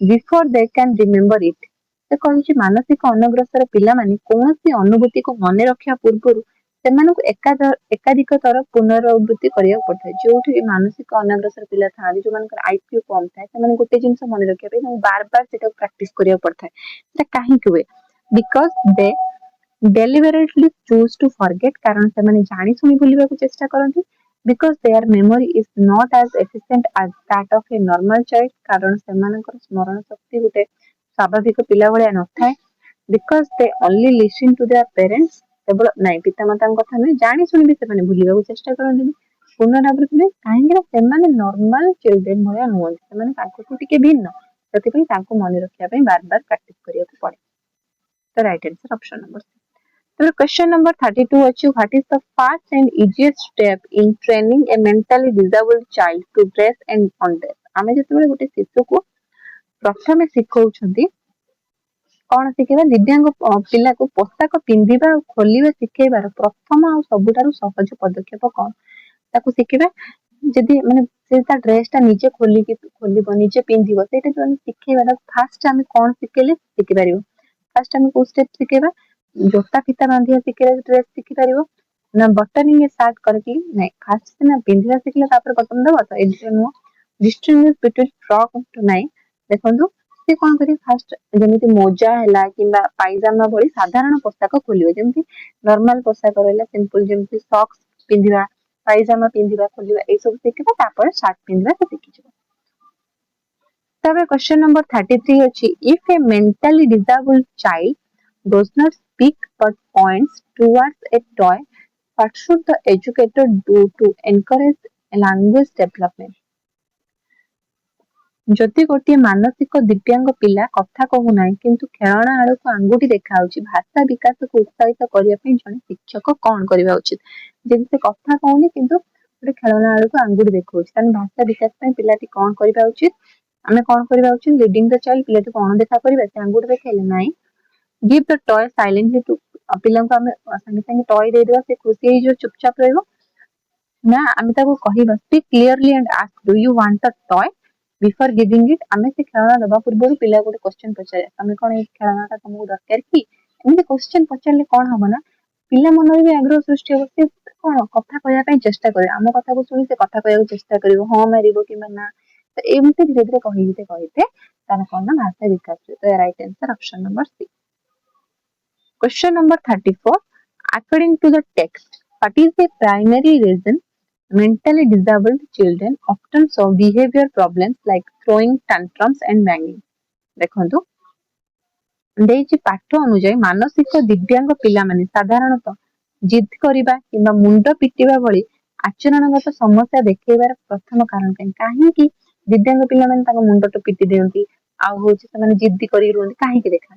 before they can remember it से कहिछि मानसिक अनग्रसर पिला माने कोनोसी अनुभूति को मने रखिया पूर्वरु सेमानकु एकाधिक तर पुनरावृत्ति करिया पड़ता जोठी मानसिक अनग्रसर पिला थारी जो मानकर आईक्यू कम थाए सेमाने गोटे जिंस मने रखिया पे बार बार सेटा प्रैक्टिस करिया पड़ता सेटा काहे कि हुए because they deliberately choose to forget कारण सेमाने जानि सुनि भूलिबा को चेष्टा करंती because their memory is not as efficient as that of a normal child कारण सेमानकर स्मरण शक्ति गुटे स्वाभाविक पिला भलिया न थाए because they only listen to their parents केवल नाइ पिता माता कथा नै जानि सुनि भी सेमाने भूलिबा को चेष्टा करंती पुनरावृत्ति में कहीं सेमाने नॉर्मल चिल्ड्रेन भलिया नुहंती सेमाने तांको टिके भिन्न ସେଥିପାଇଁ ତାଙ୍କୁ ମନେ ରଖିବା ପାଇଁ ବାର ବାର ପ୍ରାକ୍ଟିସ କରିବାକୁ ପଡେ ତ right answer option number C तो क्वेश्चन नंबर 32 अछि what is the fast and easiest step in training a mentally disabled child to dress and undress आमे जेतेबेले गोटे शिशु को प्रथमे शिखौछंती कौन शिखेबा दिव्यांग पिला को पोशाक पिंधिबा और खोलिबा शिखेबार प्रथम और सबुठारु सहज पदक्षेप कौन ताकू शिखेबा जदि माने से ता ड्रेस ता नीचे खोलिबो नीचे पिंधिबो सेटा जो हम शिखेबा फास्ट हम कौन शिखेले शिखि परिबो फास्ट हम को स्टेप शिखेबा जोता फीता बांधिया शिखेले ड्रेस शिखि परिबो ना बटनिंग स्टार्ट करके नहीं फास्ट से ना पिंधिबा शिखले तापर बटन दबो तो एडिट नो डिस्टिंग्विश बिटवीन फ्रॉक टू नाइ देखंतु से कौन करी फास्ट जेमिति मोजा हैला किबा पायजामा भली साधारण पोशाक खोलिबो जेमिति नॉर्मल पोशाक रहला सिंपल जेमिति सॉक्स पिंधिबा पायजामा पिंधिबा खोलिबा ए सब शिखिबा तापर शर्ट पिंधिबा से शिखिबा तबे क्वेश्चन नंबर 33 अछि if A mentally disabled child does not speak but points towards a toy what should the educator do to encourage language development जदि गोटे मानसिक दिव्यांग पिला कथा कहू ना किंतु खेलना आड़ को आंगुठी देखा भाषा विकास को उत्साहित करने जड़े शिक्षक कौन करवा उचित जब से कथा कहूनी किंतु गोटे खेलना आड़ को आंगुठी देखा भाषा विकास पिलाटी कौन करवा उचित आमे कौन करवा उचित लीडिंग द चाइल्ड पिलाटी कौन देखा करबा से आंगुठी देखेले नाइ give the toy silently to पिला को आमे संगे संगे टॉय दे देबा से खुशी हे जो चुपचाप रहबो ना आमे ताको कहिबा speak clearly and ask do you want the toy before giving it आमे से खेलना दबा पूर्व पिला गोटे क्वेश्चन पचारे तमे कोन ए खेलनाटा तुमको दरकार की एमती क्वेश्चन पचारले कोन हबो ना पिला मन रे भी आग्रह सृष्टि हो से कोन कथा कहया ପାଇଁ चेष्टा करे हम कथा को सुनी से कथा कहया चेष्टा करिवो हां मारिवो कि ना तो एमती धीरे धीरे कहिते तार कोन ना भाषा विकास तो right answer option number C question number 34 according to the text what is the primary reason mentally disabled children often solve behavior problems like throwing tantrums and banging देखंतु देछि पाठ अनुसार मानसिक दिव्यांग पिला माने साधारणतः जिद करिबा किबा मुंड पिटिबा भली आचरणगत समस्या देखैबार प्रथम कारण काहे कि दिव्यांग पिला माने ताको मुंड तो पिटि देउंती आ होछि से माने जिद्दी करि रहंती काहे कि देखा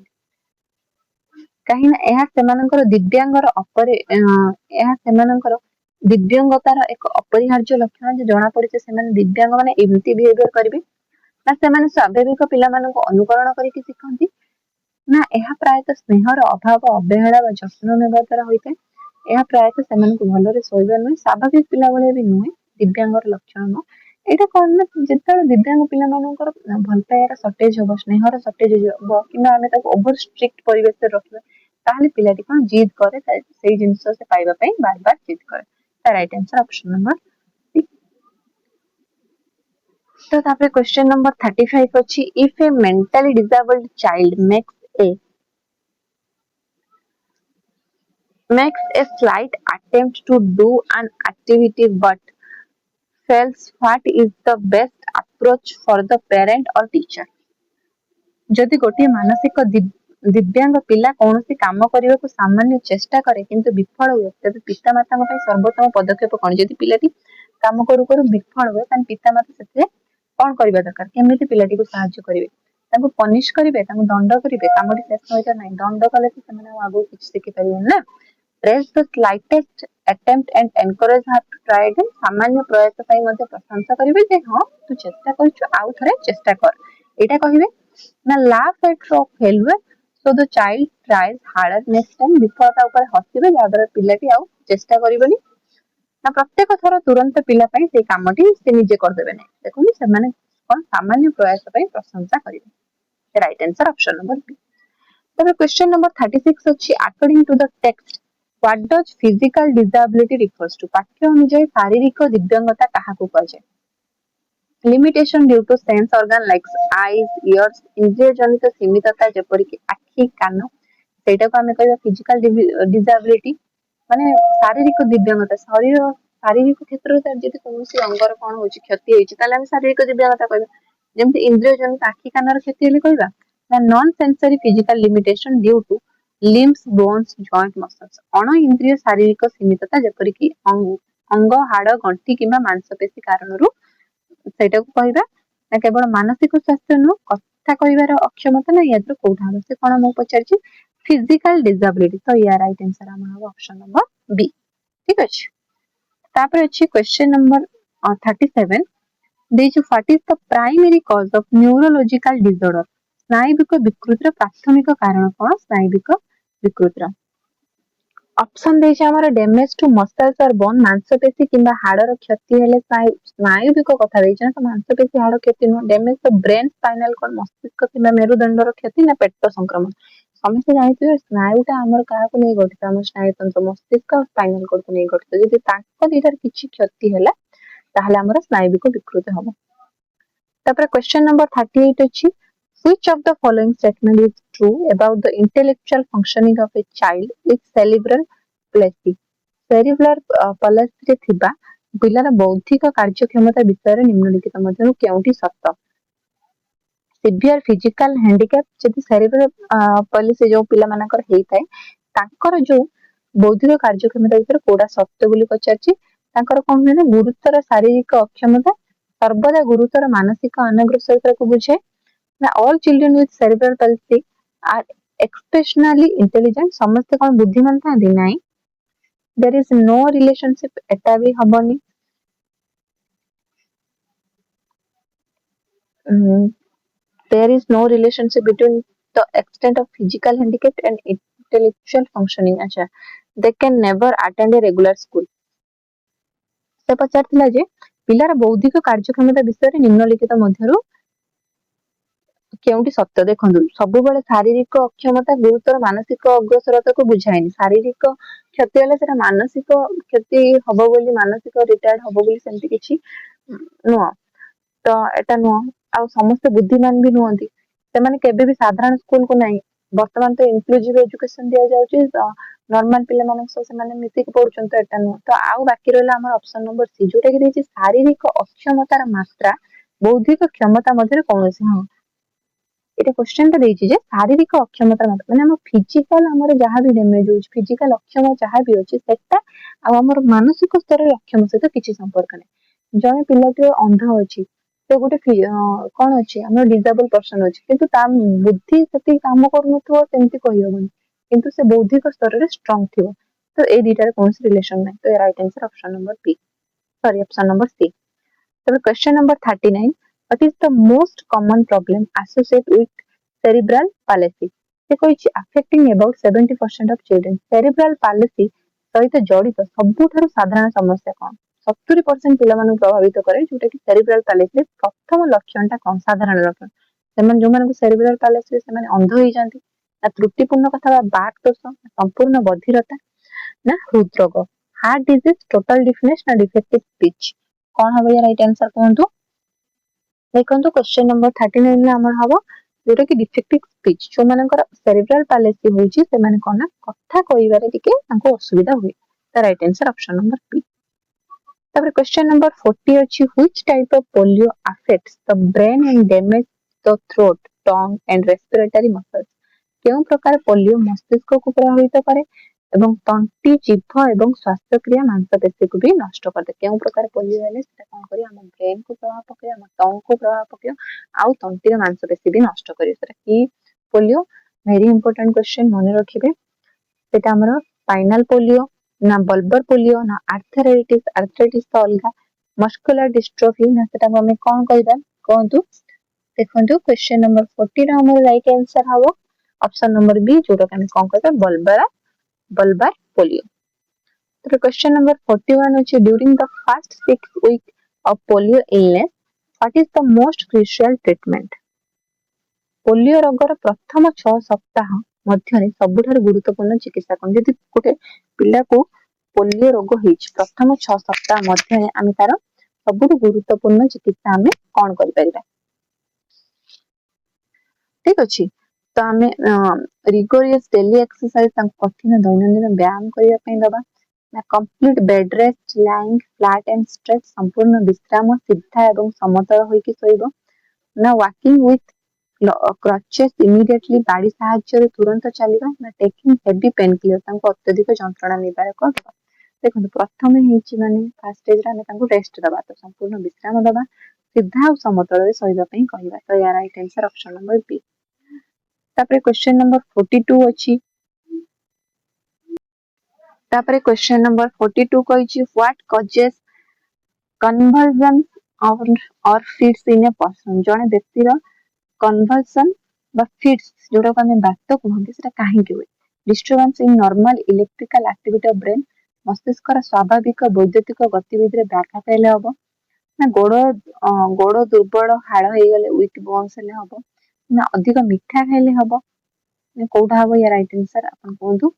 कहीं ଏହା ସେମାନଙ୍କର ଦିବ୍ୟାଙ୍ଗର ଏହା ସେମାନଙ୍କର ଦିବ୍ୟାଙ୍ଗତାର ଏକ ଅପରିହାର୍ଯ୍ୟ ଲକ୍ଷଣ ଯେ ଜଣା ପଡିছে ସେମାନେ ଦିବ୍ୟାଙ୍ଗ ମାନେ ଏମିତି ବିହେଭିୟର କରିବେ ନା ସେମାନେ ସ୍ୱାଭାବିକ ପିଲାମାନଙ୍କୁ ଅନୁକରଣ କରିକି ଶିଖନ୍ତି ନା ଏହା ପ୍ରାୟତଃ ସ୍ନେହର ଅଭାବ ଅବହେଳା ବା ଯତ୍ନ ନେବା ଦ୍ୱାରା ହୋଇଥାଏ ଏହା ପ୍ରାୟତଃ ସେମାନଙ୍କୁ ଭଲରେ ଶୋଇବା ନୁହେଁ ସ୍ୱାଭାବିକ ପିଲା ଭଳିଆ ବି ନୁହେଁ ଦିବ୍ୟାଙ୍ଗର ଲକ୍ଷଣ ନୁହଁ ଏଇଟା କଣ ନା ଯେତେବେଳେ ଦିବ୍ୟାଙ୍ଗ ପିଲାମାନଙ୍କର ଭଲ ପାଇବାର ସର୍ଟେଜ ହବ ସ୍ନେହର ସର୍ଟେଜ ହବ କିମ୍ବା ଆମେ ତାକୁ ଓଭର ଷ୍ଟ୍ରିକ୍ଟ ପରିବେଶରେ ରଖିବା ताहले पिलाटी कोन जिद करे सेही जिंस से पाइबा पई बार बार जिद करे ता राइट आंसर ऑप्शन नंबर 6 तो तापर क्वेश्चन नंबर 35 अछि if A mentally disabled child makes a slight attempt to do an activity but fails what is the best approach for the parent or teacher जदि गोटे मानसिक दिव्यांग पिला कौन काम करने को सामान्य चेष्टा करे किंतु विफल हुए तेज पितामाता सर्वोत्तम पदक्षेप कौन जब पिलाटी काम करू करू विफल हुए पितामाता से कौन करबा दरकार केमिति पिलाटी को सहायता करिवे पनिश करिवे दंड करिवे कामटी शेष होइता नै दंड कले से माने आगो किछ सिखि परिबे ना press the slightest attempt and encourage her to try again सामान्य प्रयास पई मध्ये प्रशंसा करिवे जे हां तू चेष्टा करछु आउ थरे चेष्टा कर एटा कहिवे ना laugh at your failure so the child tries harder next time विफलता ऊपर हसिबे जादर पिलाटी आउ चेष्टा करिवनी ना प्रत्येक थर तुरंत पिला पई से कामटी से निजे कर देबे नै देखुनी से माने कोन सामान्य प्रयास पई प्रशंसा करिवे right answer option number B तबे क्वेश्चन नंबर 36 अछि according to the text what does physical disability refers to पाठ्य अनुसार शारीरिक दिव्यांगता काहा को कह जाय limitation due to sense organ like eyes ears इंद्रिय जनित सीमितता जेपरि कि आखि कान सेटा को हमें कहबा फिजिकल डिसेबिलिटी माने शारीरिक दिव्यांगता शरीर शारीरिक क्षेत्र रे जदि कोनोसी अंगर कोन होची क्षति होची ताले हम शारीरिक दिव्यांगता कहबा जेमति इंद्रिय जनित आखि कानर क्षति हेले कहबा ना non sensory physical limitation due to limbs bones joint muscles अण इंद्रिय शारीरिक सीमितता जेपरि कि अंग हाड़ गंठी किंबा मांसपेशी कारणरू सेटा को कहबा ना केवल मानसिक स्वास्थ्य नु कथा कहबार अक्षमता ना या कोठा हम से कोन मु पचारछि फिजिकल डिसेबिलिटी तो या राइट आंसर हम ऑप्शन नंबर बी ठीक अछि तापर अछि क्वेश्चन नंबर 37 देजु what is the primary cause of neurological disorder स्नायुविक विकृतिर प्राथमिक कारण कोन स्नायुविक विकृतिर ऑप्शन देछि हमर डैमेज टू मसल्स और बोन मांसपेशी किंबा हाड़र क्षति हेले स्नायुविक कथा देछि ना तो मांसपेशी हाड़ क्षति न damage to brain spinal cord मस्तिष्क किंबा मेरुदंडर क्षति ना पेट संक्रमण समस्त जानिथिबे स्नायुटा हमर काहा को नै गठित हमर स्नायु तंत्र मस्तिष्क और स्पाइनल कॉर्ड को नै गठित यदि ताको दीटार किछि क्षति होला ताहले हमर स्नायुविक विकृति हबो तापर क्वेश्चन नंबर 38 अछि which of the following statement is true about the intellectual functioning of a child with cerebral palsy cerebral palsy रे थिबा पिलार बौद्धिक कार्यक्षमता विषय निम्नलिखित मध्यरु केउंटी सत्य सिवियर फिजिकल हैंडिकैप जदि सेरिब्रल पॉलिसी जो पिला मानकर हेइथाय तांकर जो बौद्धिक कार्यक्षमता विषय कोडा सत्य बोली पचारछि तांकर कोन ने गुरुतर शारीरिक अक्षमता सर्वदा गुरुतर मानसिक अनग्रसरता को बुझे ना all children with cerebral policy are exceptionally intelligent समस्त कोन बुद्धिमान थांदी नाही देयर इज नो रिलेशनशिप एटा भी हबनी there is no relationship between the extent of physical handicap and intellectual functioning acha they can never attend a regular school से पचारथिला जे पिलार बौद्धिक कार्यक्षमता विषय निम्नलिखित मध्यरु केउंटी सत्य देखंतु सब बेले शारीरिक अक्षमता गुरुतर मानसिक अग्रसरता को बुझायनी शारीरिक क्षति हले सेटा मानसिक क्षति हबो बोली मानसिक रिटायर्ड हबो बोली सेमति किछि नो तो एटा नो आ समस्त बुद्धिमान भी नुहंती सेमाने केबे भी साधारण स्कूल को नाही वर्तमान तो इंक्लूसिव एजुकेशन दिया जाउची नॉर्मल पिले माने से माने मिति के पढुचन तो एटा नो तो आउ बाकी रहला हमर ऑप्शन नंबर सी जोटा कि देछि शारीरिक अक्षमतार मात्रा बौद्धिक क्षमता मध्ये कोनोसी हां एटा क्वेश्चन तो देछि जे शारीरिक अक्षमतार मात्रा माने हम फिजिकल हमर जहां भी डैमेज होछि फिजिकल अक्षम जहां भी होछि सेटा आ हमर मानसिक स्तर रे अक्षम से तो किछि संपर्क नै जने पिलाटे अंध होछि तो गोटे कौन अच्छे आम डिजेबल पर्सन अच्छे किंतु ता बुद्धि से काम कर सेमती कहीहबनी किंतु से बौद्धिक स्तर में स्ट्रांग थी तो ए दुटार कौन रिलेशन ना तो right answer option number B sorry option number C तब question number 39 what is the most common problem associate with cerebral palsy से कहिछि affecting about 70% of children cerebral palsy सहित जड़ित सबुठारु साधारण समस्या कौन 70% पिला मानु प्रभावित करे जोटा कि सेरिब्रल पैलेसी प्रथम लक्षणटा कौन साधारण लक्षण सेमान जो मानु सेरिब्रल पैलेसी सेमान अंध होई जांती ना त्रुटिपूर्ण कथा बात दोष संपूर्ण बधिरता ना हृदरोग हार्ट डिजीज टोटल डिफनेस ना डिफेक्टिव स्पीच कौन हबो या राइट आंसर कहंतु देखंतु क्वेश्चन नंबर 39 में हमर हबो जोटा कि डिफेक्टिव स्पीच जो मानकर सेरिब्रल पैलेसी होची से माने कोना कथा कहिबारे टिके तांको असुविधा हुए द right answer option number B तब क्वेश्चन नंबर 40 अछि which type of polio affects the brain and damage the throat tongue and respiratory muscles केउ प्रकार पोलियो मस्तिष्क को प्रभावित करे एवं तंटी जिह्वा एवं श्वासक्रिया मांसपेशी को भी नष्ट कर दे केउ प्रकार पोलियो हेले सेटा कोन करी हम ब्रेन को प्रभाव पके हम टंग को प्रभाव पके आउ तंटी मांसपेशी भी नष्ट करी सेटा की पोलियो वेरी इंपोर्टेंट क्वेश्चन मन रखिबे सेटा हमर स्पाइनल पोलियो ना बल्बर पोलियो ना आर्थराइटिस तो अलगा मस्कुलर डिस्ट्रोफी ना सेटा हमें कोन कहबा कहंतु देखंतु क्वेश्चन नंबर 40 रा हमर राइट आंसर हबो ऑप्शन नंबर बी जोटा कि हम कोन कहबा बल्बर पोलियो तो क्वेश्चन नंबर 41 अछि during the first 6 week of polio illness what is the most crucial treatment polio रोगर प्रथम 6 सप्ताह मध्यरे सबुठार गुरुत्वपूर्ण चिकित्सा कोन जदि गोटे पिला को पोलियो रोग हिच प्रथम 6 सप्ताह मध्यरे आमे तार सबुठ गुरुत्वपूर्ण चिकित्सा आमे कोन करि परिबा ठीक अछि तो आमे रिगोरियस डेली एक्सरसाइज कठिन दैनंदिन व्यायाम करिया पई दबा ना complete bed rest lying flat and stretch संपूर्ण विश्राम सीधा एवं समतल होई कि सोइबो ना वॉकिंग विथ क्रचेस इमीडिएटली बाड़ी साहाय्य तुरंत चलिबा ना टेकिंग हेवी पेन किलर तांको अत्यधिक जंत्रणा निवारक देखो प्रथम माने फास्ट स्टेज रे आमे रेस्ट दबा तो संपूर्ण विश्राम दबा सीधा और समतल रे सहिबा पई कहबा तो या right answer option number B. तापरे क्वेश्चन नंबर 42 अछि तापरे क्वेश्चन नंबर 42 कहिछि व्हाट कॉजेस कन्वर्जन और फिट्स इन ए पर्सन जने व्यक्तिर कन्वर्जन बा फिट्स जोटा को हमें बात कहते सेटा काहे के हुए disturbance in normal electrical activity of brain मस्तिष्क स्वाभाविक वैद्युतिक गतिविधि रे व्याघात हेले हबो ना गोड़ दुर्बल हाड़ हो गले वीक बोन्स हेले हबो ना अधिक मिठा खाइले हबो ना कोठा हबो या राइट आंसर अपन कहंतु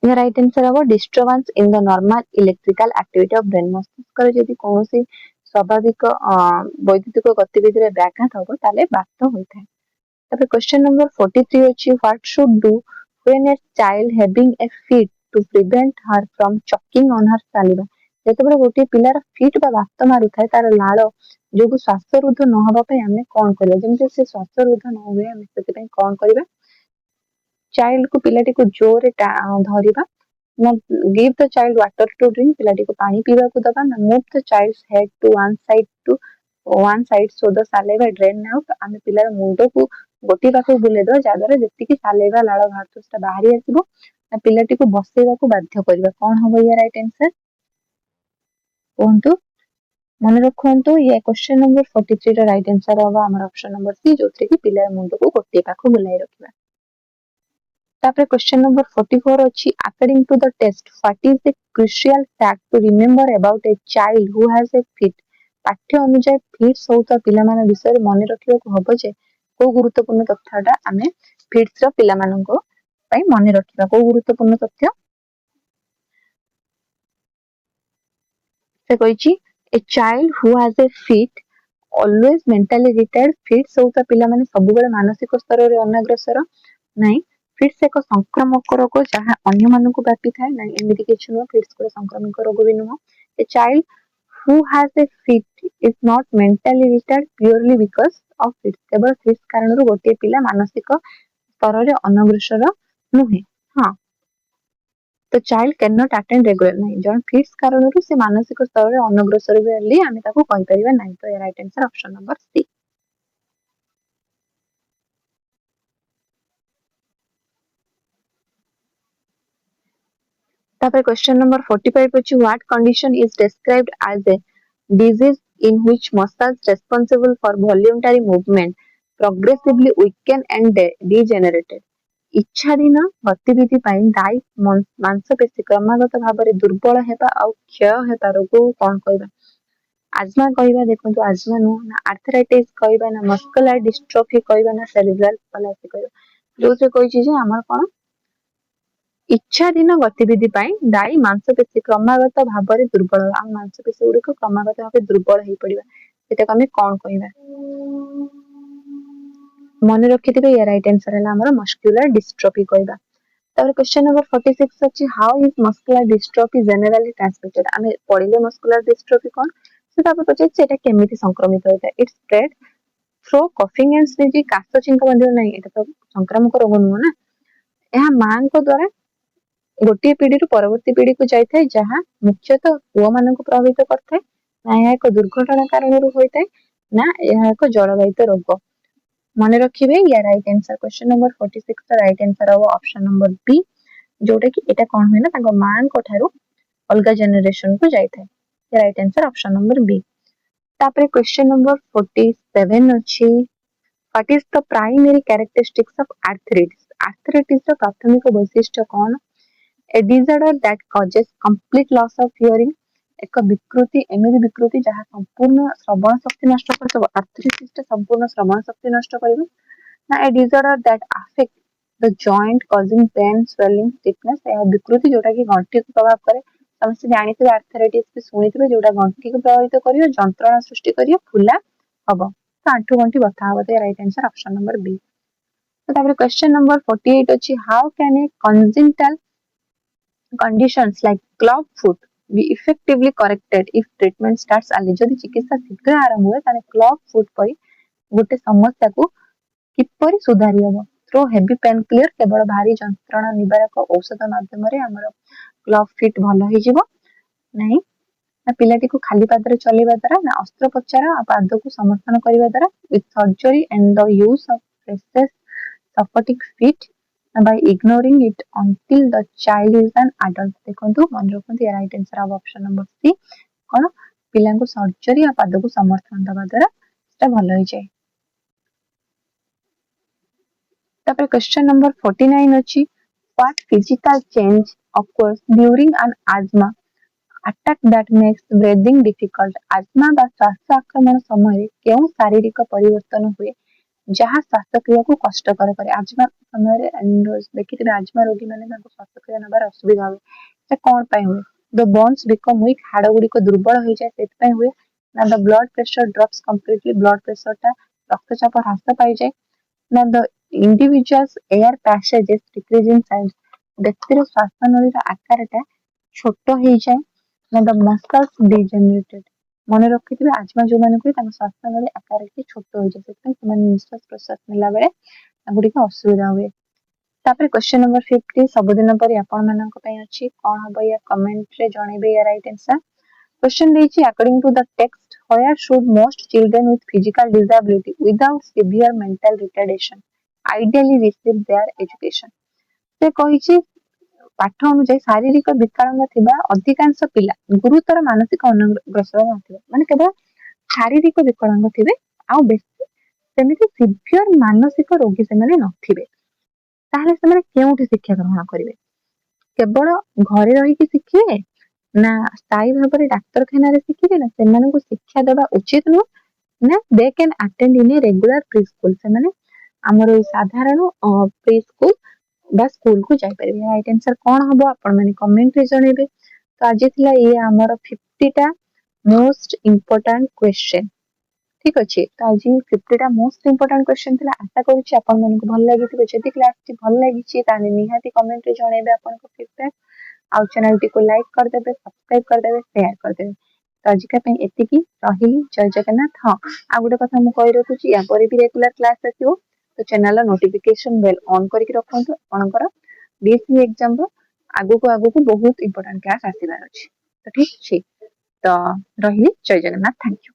या राइट आंसर हबो disturbance in the normal electrical activity of brain मस्तिष्क रे यदि कोनोसी स्वाभाविक वैद्युतिक गतिविधि रे व्याघात हबो ताले बात होइଥାଏ तबे क्वेश्चन नंबर 43 अछि what should do when a child having a fit to prevent her from choking on her saliva जेतेबेले गोटे पिलार फिट बा बात मारु थाए तार लाळ जोगु श्वासरुद्ध न हबा पय हमें कोन करबा जेमते से श्वासरुद्ध न होए हमें सेते पय कोन करबा चाइल्ड को पिलाटी को जोरे धरिबा ना give the child water to drink पिलाटी को पानी पीवा को दबा ना move the child's head to one side so the saliva drain out आमे पिलार मुंडो को गोटी पाखे बुले दो जादर जेति की सालेवा लाळ भारतो सेटा बाहरी आसीबो ना पिलाटी को बसेवा को बाध्य करबा कोन हबो या राइट आंसर कोंतु मन रखंतु ये क्वेश्चन नंबर 43 रा राइट आंसर हबा हमर ऑप्शन नंबर सी जोथरे की पिलार मुंडो को गोटी पाखे बुलाई रखिबा तापर क्वेश्चन नंबर 44 अछि according to the test what is the crucial fact to remember about a child who has a fit पाठ्य अनुसार फिट्स होता पिला माने विषय मन रखिबा को हबो जे को गुरुत्वपूर्ण तथ्यटा आमे फिट्स रो पिला मानको पई मन रखिबा को गुरुत्वपूर्ण तथ्य से कहिछि a child who has a fit always mentally retired fits होता पिला माने सब बेले मानसिक स्तर रे अनाग्रसर नहीं फिट्स एक संक्रामक रोग जहाँ अन्य मानक व्यापी थाए ना एमिति किछु नो फिट्स को संक्रामक रोग भी नुह a child who has a fit is not mentally retarded purely because of it केवल फिट्स कारणରୁ गोटे पिला मानसिक स्तर रे अनग्रसर नुहे हां तो child can not attend regular नहीं जन फिट्स कारणରୁ से मानसिक स्तर रे अनग्रसर बेली आमे ताको कहि परिबा नहीं तो right answer option number C तापर क्वेश्चन नंबर 45 अछि what condition is described as a disease in which muscles responsible for voluntary movement progressively weaken and degenerated. इच्छाधीन गतिविधि ପାଇଁ ଦାୟୀ ମାଂସପେଶୀ କ୍ରମାଗତ ଭାବରେ ଦୁର୍ବଳ ହେବା ଆଉ କ୍ଷୟ ହେବା ରୋଗକୁ କଣ କହିବା ଆଜ୍ମା କହିବା ଦେଖନ୍ତୁ ଆଜ୍ମା ନୁହଁ ନା ଆର୍ଥରାଇଟିସ୍ କହିବା ନା ମସ୍କୁଲାର ଡିଷ୍ଟ୍ରଫି କହିବା ନା ସେରିବ୍ରାଲ ପାଲାସି କହିବା ଯୋଉଥିରେ କହିଛି ଯେ ଆମର କଣ इच्छाधीन गतिविधि दायी मांसपेशी क्रमागत भाव दुर्बल आम मांसपेशी गुड़िक क्रमागत भाव दुर्बल हो पड़ा सेटा आम कौन कहवा मन रखिथे या राइट आंसर है मस्कुलर डिस्ट्रफी कहवा क्वेश्चन नंबर 46 अछि how is muscular dystrophy generally transmitted आमे पढ़िले मस्कुलर डिस्ट्रफी कौन सेटा पचे सेटा केमिति संक्रमित होता है it's spread through coughing and sneezing काश छिंक मध्य नहीं एटा तो संक्रामक रोग नुह ना यह मां को द्वारा गोटे पीढ़ी परवर्ती पीढ़ी को जाए जहाँ मुख्यतः पुओ मान प्रभावित करता है ना यह एक दुर्घटना कारण होता है ना यह एक जलवाहित रोग मन रखिए या right answer question number 46 right answer हम ऑप्शन नंबर बी जोटा कि एटा कौन हुए ना मां को ठारू अलग जेनेरेशन को जाए right answer option number B तापर क्वेश्चन नंबर 47 अछि what is the primary characteristics of arthritis रो प्राथमिक वैशिष्ट्य कौन a disorder that causes complete loss of hearing एक विकृति एमिति विकृति जहाँ संपूर्ण श्रवण शक्ति नष्ट कर आर्थराइटिस संपूर्ण श्रवण शक्ति नष्ट कर ना a disorder that affect the joint causing pain swelling stiffness यह विकृति जोटा कि गंठी को प्रभाव करे समस्त जानिथिबे आर्थराइटिस भी सुनिथिबे जोटा गंठी को प्रभावित करियो जंत्रणा सृष्टि करियो फुला हबो तो आंठु गंठी बथा हबो तो right answer option number B तो तापर क्वेश्चन नंबर 48 अछि how can a congenital conditions like club foot be effectively corrected if treatment starts early जदि चिकित्सा शीघ्र आरंभ हुए ताने क्लब फुट परी गोटे समस्या को किपरि सुधारी हबो थ्रो हेवी पेन क्लियर केवल भारी जंत्रणा निवारक औषध माध्यम आमर क्लब फिट भल हो नहीं ना पिलाटी को खाली पादरे चलवा द्वारा ना अस्त्रोपचार पाद को समर्थन करने द्वारा with surgery and the use of presses supporting feet by ignoring it until the child is an adult देखंतु मन रखंतु ये राइट आंसर अब ऑप्शन नंबर सी कोन पिला को सर्जरी आ पाद को समर्थन दबा द्वारा सेटा भल हो जाए। तापर क्वेश्चन नंबर 49 अछि what physical change occurs during an asthma attack that makes breathing difficult asthma बा श्वास आक्रमण समय केउ शारीरिक परिवर्तन हुए जहाँ श्वासक्रिया को कष्टकर करे आजमा समय देखिए आजमा रोगी मैंने श्वासक्रिया नबार असुविधा हुए कौन पाई हुए द बोन्स बिकम वीक हाड़ गुड़ी को दुर्बल हो जाए से हुए ना the blood pressure drops completely blood pressure टा रक्तचाप ह्रास पाई जाए ना the individuals air passages decrease in size व्यक्तिर श्वास नली आकार टा छोट हो जाए ना द मसल्स डिजेनरेटेड मन रखिथे आजमा जो मान को श्वास नली आकार के छोट हो जाए से निश्वास प्रश्वास नेला बेले गुड़ी असुविधा हुए। तापर क्वेश्चन नंबर 50 सबुदिन पर आपण मानक पई अछि कोन हबो या कमेंट रे जणेबे या राइट आंसर क्वेश्चन देछि according to the text where should most children with physical disability without severe mental retardation ideally receive their education से कहिछि पाठ अनुसार शारीरिक विकलांग थिबा अधिकांश पिला गुरुतर मानसिक अनग्रसर नथिबा माने केवल शारीरिक विकलांग थिबे आ बेसी सेमिति सिवियर मानसिक रोगी से माने नथिबे ताहले से माने केउठी शिक्षा ग्रहण करिवे केवल घरे रही शिखिबे ना स्थायी भाव में डाक्तरखाना शिखिबे ना सेमानकु शिक्षा देबा उचित नु ना they can attend in a regular pre school से माने हमर साधारण प्री स्कूल बा स्कूल को जाई परिबे राइट आंसर कोन हबो आपण माने कमेंट रे जणेबे तो आज थिला ये हमर 50 टा मोस्ट इंपोर्टेंट क्वेश्चन ठीक अच्छे तो आज 50 टा मोस्ट इंपोर्टेंट क्वेश्चन थिला आशा करूची आपण मन को भल लागिथिबे जदि क्लास टी भल लागिची ताने निहाती कमेंट रे जणेबे आपण को फीडबैक आ चैनल टी को लाइक कर देबे सब्सक्राइब कर देबे शेयर कर देबे तो आज का एतिकी रहिली जय जगन्नाथ हाँ आ गोटे कथा मु कहि रखुची या पर भी रेगुलर क्लास आसीओ तो चैनल नोटिफिकेशन बेल ऑन करके रखंतु आपनकर डीएससी एग्जाम रो आगु को बहुत इंपोर्टेंट क्लास आसीबार अछि तो ठीक अछि तो रहिली जय जगन्नाथ थैंक यू।